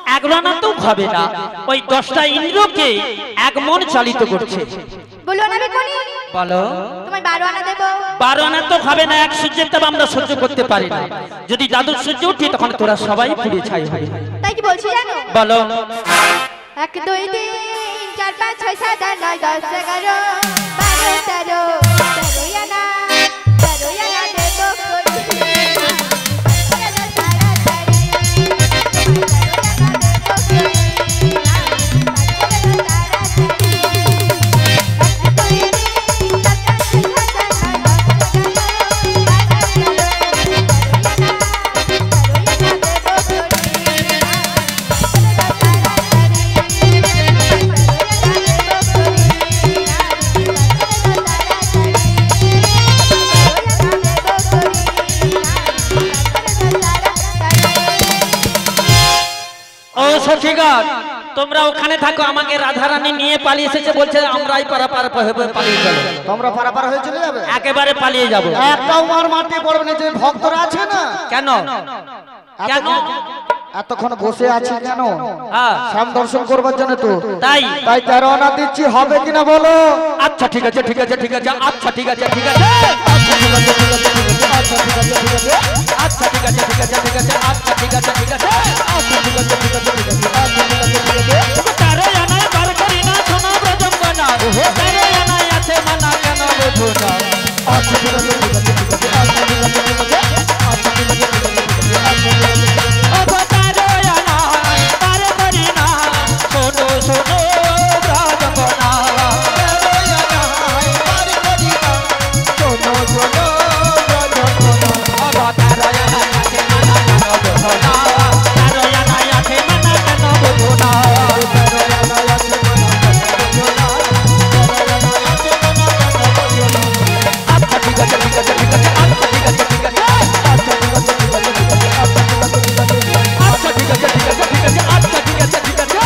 11 আনা তো খাবে না ওই 10টা ইন্দ্রকে এক মন চালিত করছে বলো না রে কোনি বলো তোমায় 12 আনা দেব 12 আনা তো খাবে না এক সূর্যের তাপ আমরা সহ্য করতে পারি না যদি জাদু সূর্য উঠে তখন তোরা সবাই পুড়ে ছাই হবে তাই কি বলছি জানো বলো 1 2 3 4 5 6 7 8 9 10 11 12 13 আনা দেব করি ও সখীগণ তোমরা ওখানে থাকো, আমাকে রাধারানী নিয়ে পালিয়ে এসেছে, বলছে আমরাই পারাপার পালিয়ে যাবো। তোমরা পারাপার হয়ে চলে যাবে? একেবারে পালিয়ে যাবো। একটাও মার মাটি পড়বে না, যে ভক্তরা আছে না। কেন কেন এতক্ষণ বসে আছি কেন? হ্যাঁ শ্যাম দর্শন করবার জন্য তো। তাই 13 আনা দিচ্ছি, হবে কিনা বলো? আচ্ছা ঠিক আছে ঠিক আছে ঠিক আছে আচ্ছা ঠিক আছে ঠিক আছে আচ্ছা ঠিক আছে ঠিক আছে ঠিক আছে আচ্ছা ঠিক আছে ঠিক আছে 13 আনায় বার করি না সোনা ব্রজঙ্গনা, 13 আনায় আছে মানা কেন বোঝো না। আচ্ছা ঠিক আছে ঠিক আছে ঠিক আছে আচ্ছা ঠিক আছে ঠিক আছে আচ্ছা ঠিক আছে ঠিক আছে ঠিক আছে আচ্ছা 13 আনায় বার করি না সোনো সোনো ব্রজঙ্গনা, 13 আনায় বার করি না সোনো সোনো ব্রজঙ্গনা, আচ্ছা 13 আনায় আছে মানা কেন বোঝো না, 13 আনায় আছে মানা কেন বোঝো না, 13 আনায় আছে মানা কেন বোঝো না, 13 আনায় আছে মানা কেন বোঝো না। আচ্ছা ঠিক আছে ঠিক আছে ঠিক আছে আচ্ছা ঠিক আছে ঠিক আছে আচ্ছা ঠিক আছে ঠিক আছে ঠিক আছে আচ্ছা ঠিক আছে ঠিক আছে আচ্ছা ঠিক আছে ঠিক আছে ঠিক আছে আচ্ছা ঠিক আছে ঠিক আছে।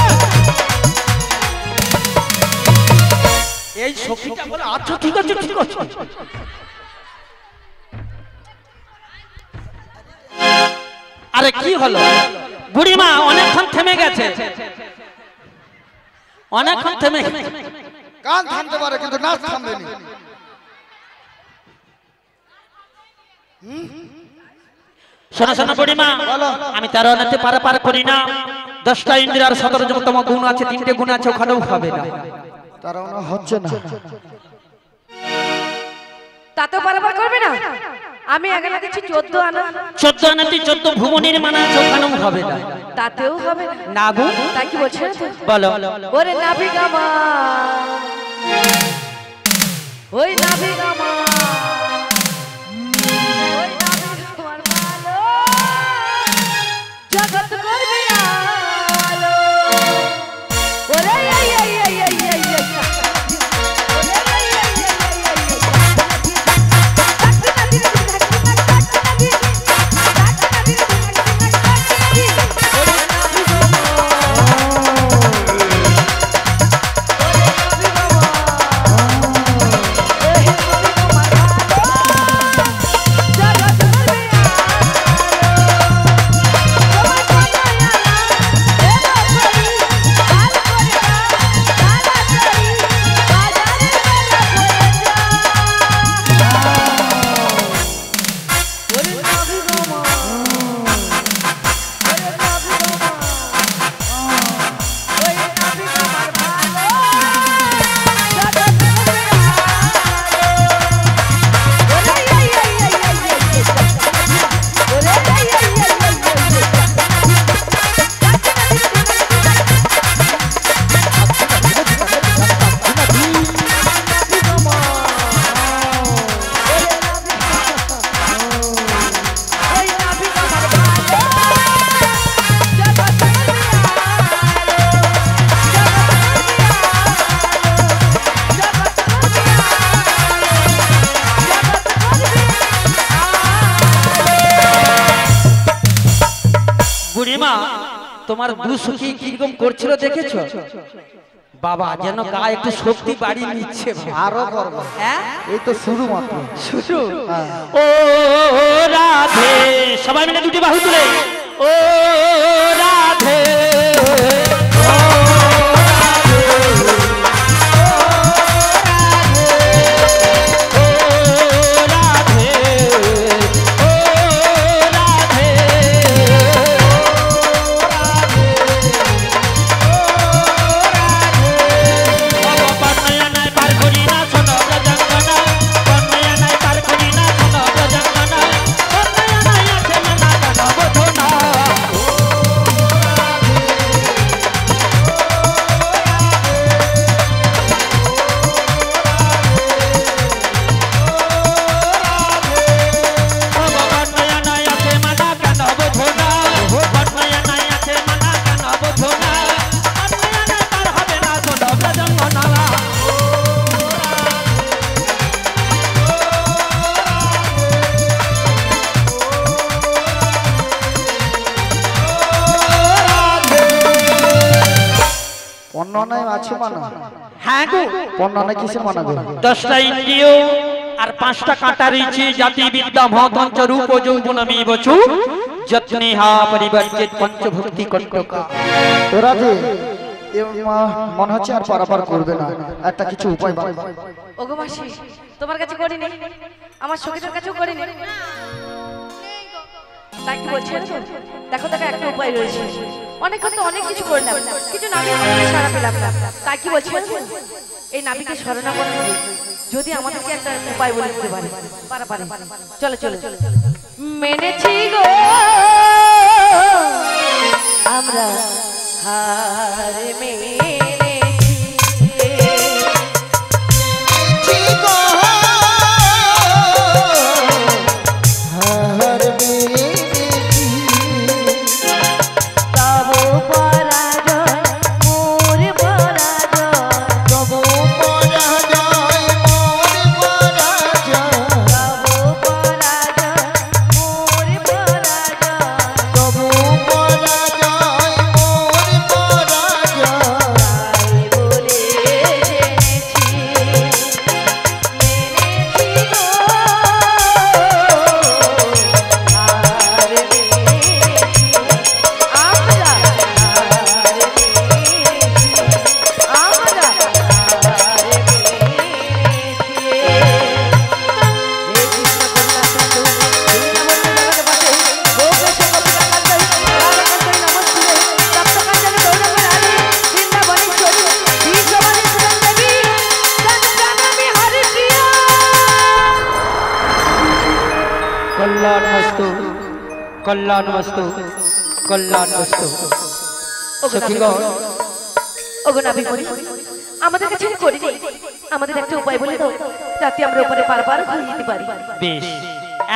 এই সখীটা বলে আচ্ছা ঠিক আছে ঠিক আছে। আরে কি হলো? বুড়িমা অনেকক্ষণ থেমে গেছে, অনেকক্ষণ থেমে গেছে। গান থামতে পারে কিন্তু নাচ থামবে না। শোনো শোনো বুড়িমা, আমি 13 আনাতে পারাপার করি না, 10টা ইন্দ্রিয়ার 17তম গুণ আছে, 3টে গুণ আছে, ওখানেও হবে না। তারা ওনা হচ্ছে না। তাতেও পারাপার করবে না? আমি এখানে দিচ্ছি 14 আনা। 14 আনাতে 14 ভুবনের মানা আছে, ওখানেও হবে না। তাতেও হবে না? না গো, তা কি বলছে বলো। ওরে নাবিগামা, ওই নাবিগামা, ওই নাবিগামার ভালো জগৎ করবে আলো। ওরে এই এই এই এই এই এই বুড়িমা তোমার দু সখী কিরকম করছিল দেখেছো? বাবা যেন গায়ে একটু শক্তি বাড়ি নিচ্ছে। আরো করব, হ্যাঁ এই তো শুরু মাত্র। শুরু। ও রাধে, সবাই মিলে দুটি বাহু তুলে ও রাধে, অন্যায় আছে মানা? হ্যাঁ গো, অন্যায় কিসের মানা গো? 10টা ইন্দ্রিয় আর 5টা কাঁটা রয়েছে। জাতি বিদ্যা মহতঞ্চ রূপ যৌবনমি বচু যত্নে হা পরিবর্জিত পঞ্চভক্তি কণ্টকা। ওরা যে মনে হচ্ছে আর পারাপার করবে না, একটা কিছু উপায় বানাও। ওগো মাসি, তোমার কাছে করিনি, আমার সখীদের কাছেও করিনি, তাই কি বলছি দেখো দেখো, একটা উপায় রয়েছে। অনেকক্ষণ তো অনেক কিছু করলাম, কিছু নাবিক সারা পেলাম না, তাই কি বলছি এই নাবিকে শরণাপন্ন হই, যদি আমাদেরকে একটা উপায় বলে দিতে পারে পারাপারে। চলো চলো চলো, মেনেছি গো আমরা হার মেনেছি। কল্যাণমস্তু কল্যাণমস্তু। সখীগণ, ওগো নাবিক বলি, আমাদের কাছে করিনি, আমাদের একটা উপায় বলে দাও, যাতে আমরা উপরে পারাপার হয়ে যেতে পারি। বেশ,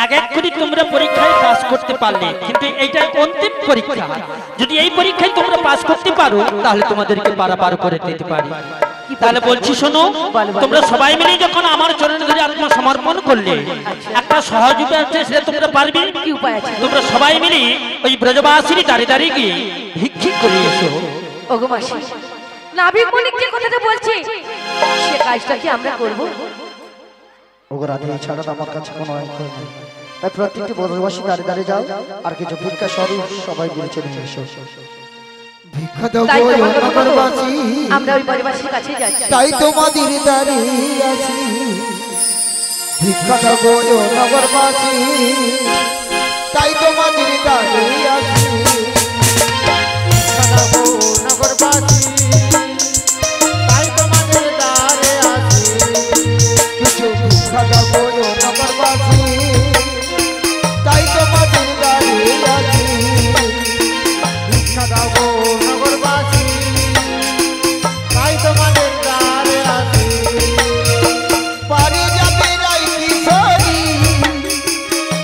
এক এক করে তোমরা পরীক্ষায় পাস করতে পারলে, কিন্তু এইটা অন্তিম পরীক্ষা। যদি এই পরীক্ষায় তোমরা পাস করতে পারো, তাহলে তোমাদেরকে পারাপার করে দিতে পারি। তাহলে বলছি শোনো, তোমরা সবাই মিলে যখন আমার চরণে ধরে আত্মসমর্পণ করলে, একটা সহজ উপায় আছে, সেটা তোমরা পারবে। কি উপায় আছে? তোমরা সবাই মিলে ওই ব্রজবাসীর দাঁড়িয়ে দাঁড়িয়ে গিয়ে ভিক্ষিক করে এসো। ওগো মাসি, নাবিক বলি যে কথাটা বলছি, সে কাজটা কি আমরা করব? ওগো রাধে, ছাড়া আমার কাছে কোনো উপায় নেই। তাই প্রত্যেকটি ব্রজবাসী দাঁড়িয়ে দাঁড়িয়ে যাও, আর কিছু ভিক্ষা স্বরূপ সবাই মিলে চলে এসো। ভিক্ষা দাও তাই গো তোমাকে বলবো, নগরবাসী, আমরা ওই পরিবারের কাছে যাচ্ছি। তাই তোমাদের দাঁড়িয়ে আছি। ভিক্ষা দাও গো নগরবাসী, তাই তোমাদের দাঁড়িয়ে আছি। ভিক্ষা দাও গো নগরবাসী, তাই তোমাদের দাঁড়িয়ে আছি। কিছু ভিক্ষা দাও গো নগরবাসী, তাই তোমাদের দাঁড়িয়ে আছি। ভিক্ষা দাও গো নগরবাসী, তাই তোমাদের দাঁড়িয়ে আছি। পারি যাবে রাই কিশোরী,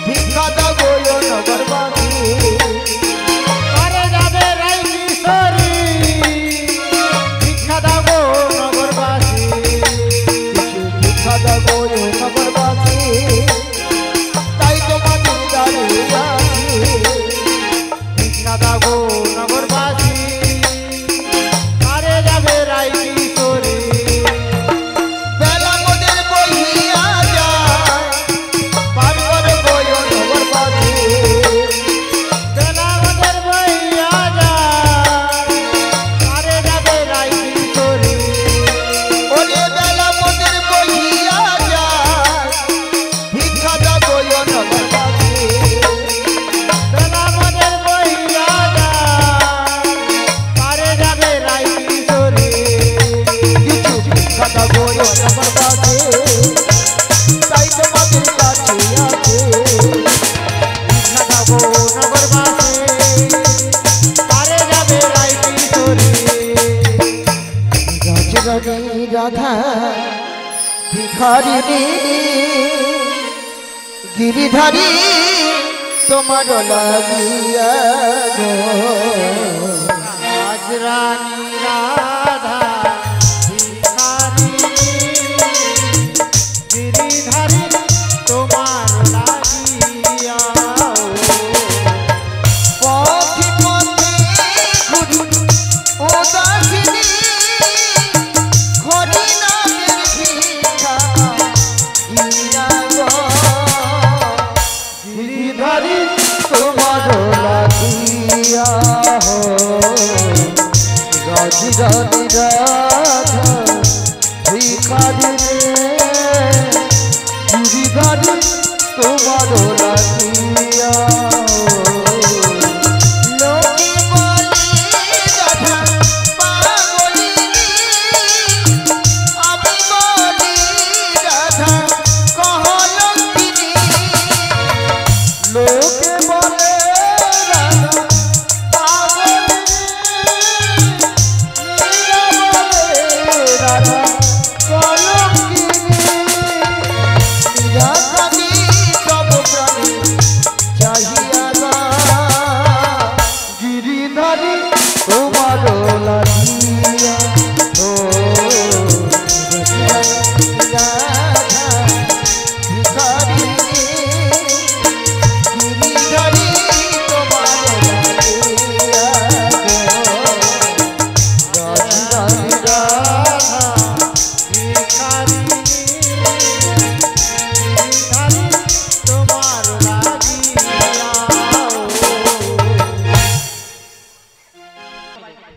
ভিক্ষা দাও গো নগরবাসী। পারে যাবে রাই কিশোরী, ভিক্ষা দাও গো নগরবাসী। কিছু ভিক্ষা দাও গো নগরবাসী, তাই তোমাদের দাঁড়িয়ে আছি। ভিক্ষা দাও গো নগরবাসী, পারে যাবে রাই কিশোরী। বেলা মোদের বহিয়া যায়, পার করে গো নগরবাসী। বেলা মোদের বহিয়া যায়, পারে যাবে রাই কিশোরী। ওরে বেলা মোদের বহিয়া যায়, ভিক্ষা দাও গো নগরবাসী। বেলা মোদের বহিয়া যায়, পারে যাবে রাই কিশোরী। কিছু ভিক্ষা দাও গো নগরবাসী, তাই তোমাদের কাছে আছে। ভিক্ষা দাও গো নগরবাসী, পারে যাবে রাই কিশোরী। রাজরানী রাধা ভিখারিণী, গিরিধারী তোমার লাগিয়া গো। রাজরানী রাধা ভিখারিণী, গিরিধারী তোমার লাগিয়া। পথে পথে ঘুরি ও দাসিনী, हो राजी रानी राधा भिखारी गिरिधारी तुम्हारो लागिया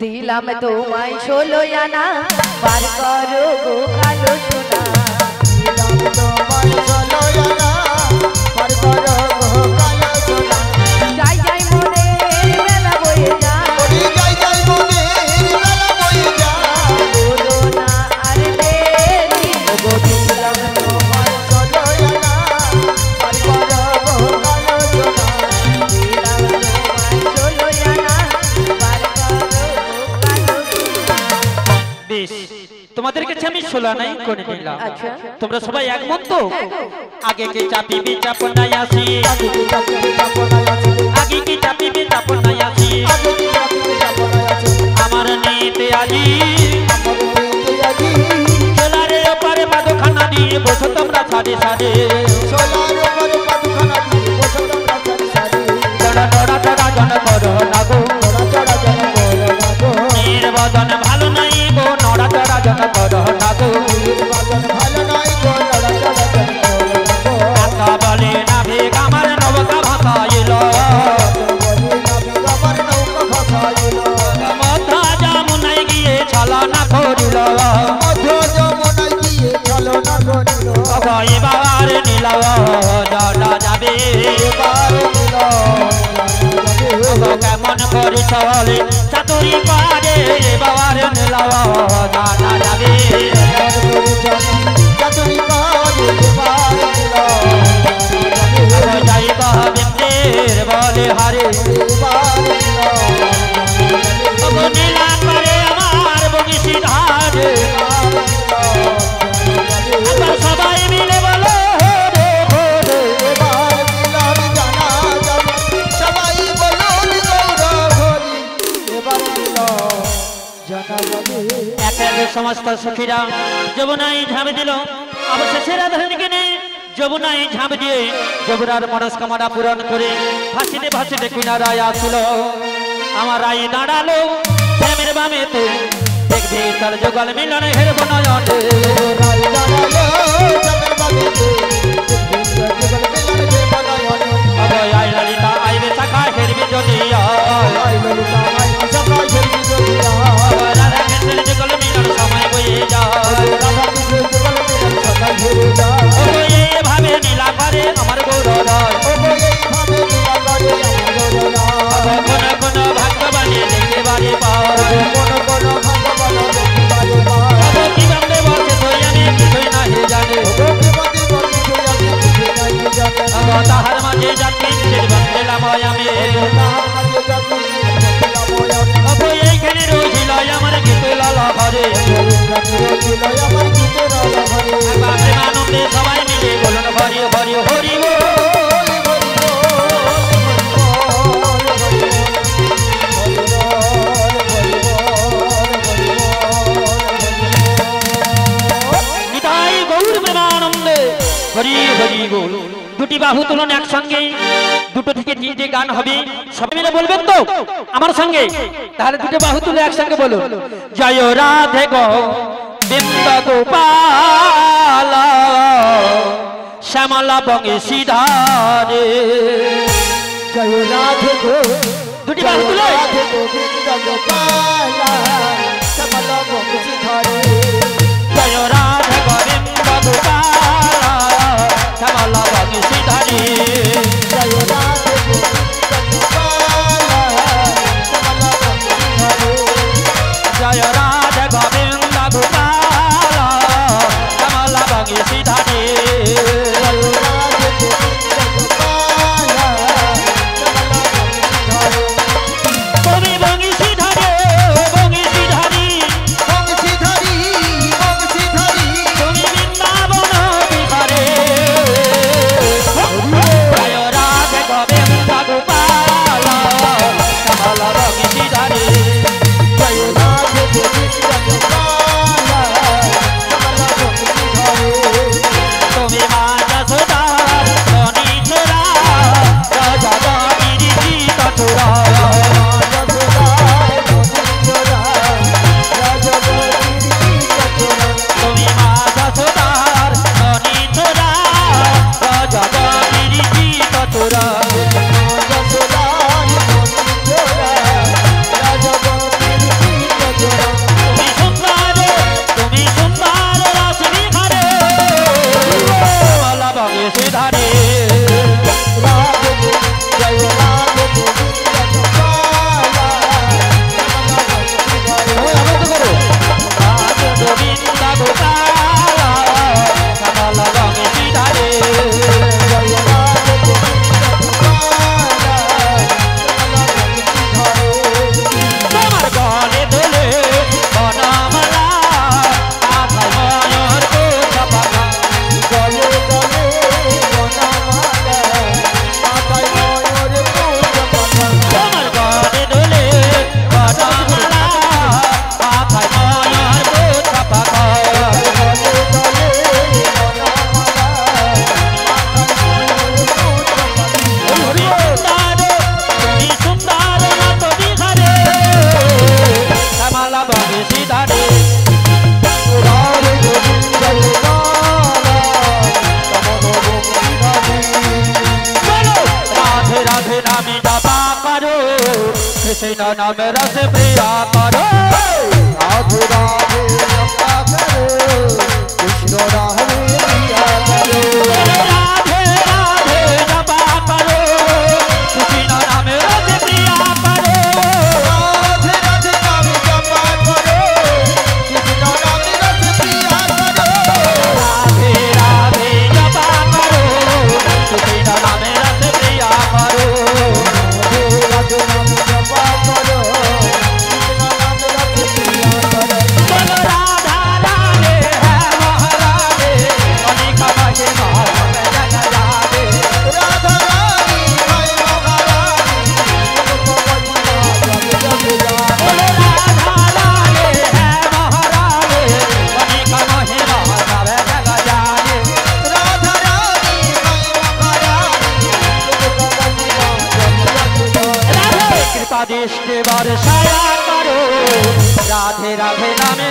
দিলাম তোমায় 16 আনা পার করো গো কালো সোনা দিলাম তোমায় 16 আনা পার করো গো কালো সোনা যাই যাই মনে মেলা বয়ে যায় যাই যাই মনে মেলা বয়ে যায় বলো না আর দেরি গো দিলাম তোমায় 16 আনা পার করো গো কালো সোনা দিলাম তোমায় 16 আনা পার করো গো কালো সোনা বেশ তোমাদের কাছে আমি 16 নাই করে দিলাম আচ্ছা তোমরা সবাই একমত তো আগে কে চাপিবি চাপ নাই আসি আগে কে চাপিবি চাপ নাই আসি আমার নেতে আজি চলারে ওপারে পাদখানা দিয়ে বসো তোমরা সাড়ে সাড়ে চড়া চড়া চড়া জন করো না গো নির্বাচন ভালো নাই গো নড়া চড়া জন করো না গো কথা বলে না ভেগ আমার নবকা ভাষা এলো মথা যমুনায় গিয়ে ছলনা করিল এবার নীল জটা যাবে কেমন করি চলে চাতুরি পারে এবার নীল জটা যাবে যাই বিন্দের বলে হারে নীলা করে আমার বগিসি ধারে সবাই মিলে বলো সমস্ত সখীরা যমুনায় ঝাঁপ দিল অবশেষে রাধারানীকে নিয়ে যমুনায় ঝাঁপ দিয়ে যমুনার মনস্কামনা পূরণ করে ভাসিতে ভাসিতে কিনারায় আসিল আমার রায় দাঁড়ালো শ্যামের বামেতে দেখবে তার যুগল মিলন হেরব নয়নে অভয় আই ললিতা আইবে শাখা হেরবি যদি রাধা কৃষ্ণের যুগল মিলন সময় বয়ে যায় ভাবে নীলা করে আমার গৌরব কোন কোন ভাগ্যবাণী দেখতে বাড়ি কি বান্ধে বলছে তুই আমি কিছুই নাহি জানে তাহার মাঝে যাত্রী বান্ধেলাম আমি এইখানে রয়েছিল আমার গীতে লালা ঘরে আনন্দে সবাই মিলে বলুন হরি হরি হরি নিতাই গৌর প্রেমানন্দে হরি হরি গোল দুটি বাহু তুলন একসঙ্গে দুটো থেকে তিনটে গান হবে সবাই মিলে বলবেন তো আমার সঙ্গে তাহলে দুটো বাহু তুলে একসঙ্গে বলুন জয় রাধে গো বিন্দ গোপাল শ্যামলা বঙ্গে সিধারে জয় রাধে গো দুটি বাহু তুলে রাধে গোবিন্দ গোপাল শ্যামল বংশীধরে জয় রাধে গোবিন্দ গোপাল শ্যামল বংশীধরে জয় রাধে গোবিন্দ গোপাল শ্যামল বংশীধরে জয় রাধে গোবিন্দ গোপাল শ্যামল বংশীধরে তুমি বংশীধরে বংশীধরে তুমি বৃন্দাবন বিহারে জয় রাধে গোবিন্দ গোপাল শ্যামল বংশীধরে তুমি মা যশোদার ধনী ছোড়া রাজা গিরি কটোরা তুমি মা যশোদার ধনী ছোড়া রাজা গিরি কটোরা তুমি সুন্দর রস বিহারে মালা বংশীধরে গোবিন্দ গোপাল শ্যামল বংশীধরে তোমার গলে দোলে বনমালা মাথায় ময়ূর কোথা পাখা তোমার গলে দোলে বনমালা মাথায় ময়ূর কোথা পাখা তুমি সুন্দর রত বিহারে শ্যামলা বংশীধরে বলো রাধে রাধে নামে জপা করো কৃষ্ণ নামে রস প্রিয়া করো রাধে রাধে জপা করো কৃষ্ণ রাধে প্রিয়া করো রাধে রাধে জপা করো কৃষ্ণ নামে রস প্রিয়া করো রাধে রাধে নাম জপা করো কৃষ্ণ নামে রস প্রিয়া করো রাধে রাধে জপা করো কৃষ্ণ নামে রস প্রিয়া করো রাধে নাম জপা করো কৃষ্ণ নামে রস প্রিয়া করো বলো রাধা রাধে হ্যাঁ মহারাধে অনেক মাঝে মহারাধে জগা যাবে রাধা রানী ভাই মহারানী বলো রাধা রাধে হ্যাঁ মহারাধে অনেক মাঝে মহারাধে জগা যাবে রাধা রানী ভাই মহারানী রাধে कृपा दृष्टि बरसाया करो राधे राधे नामे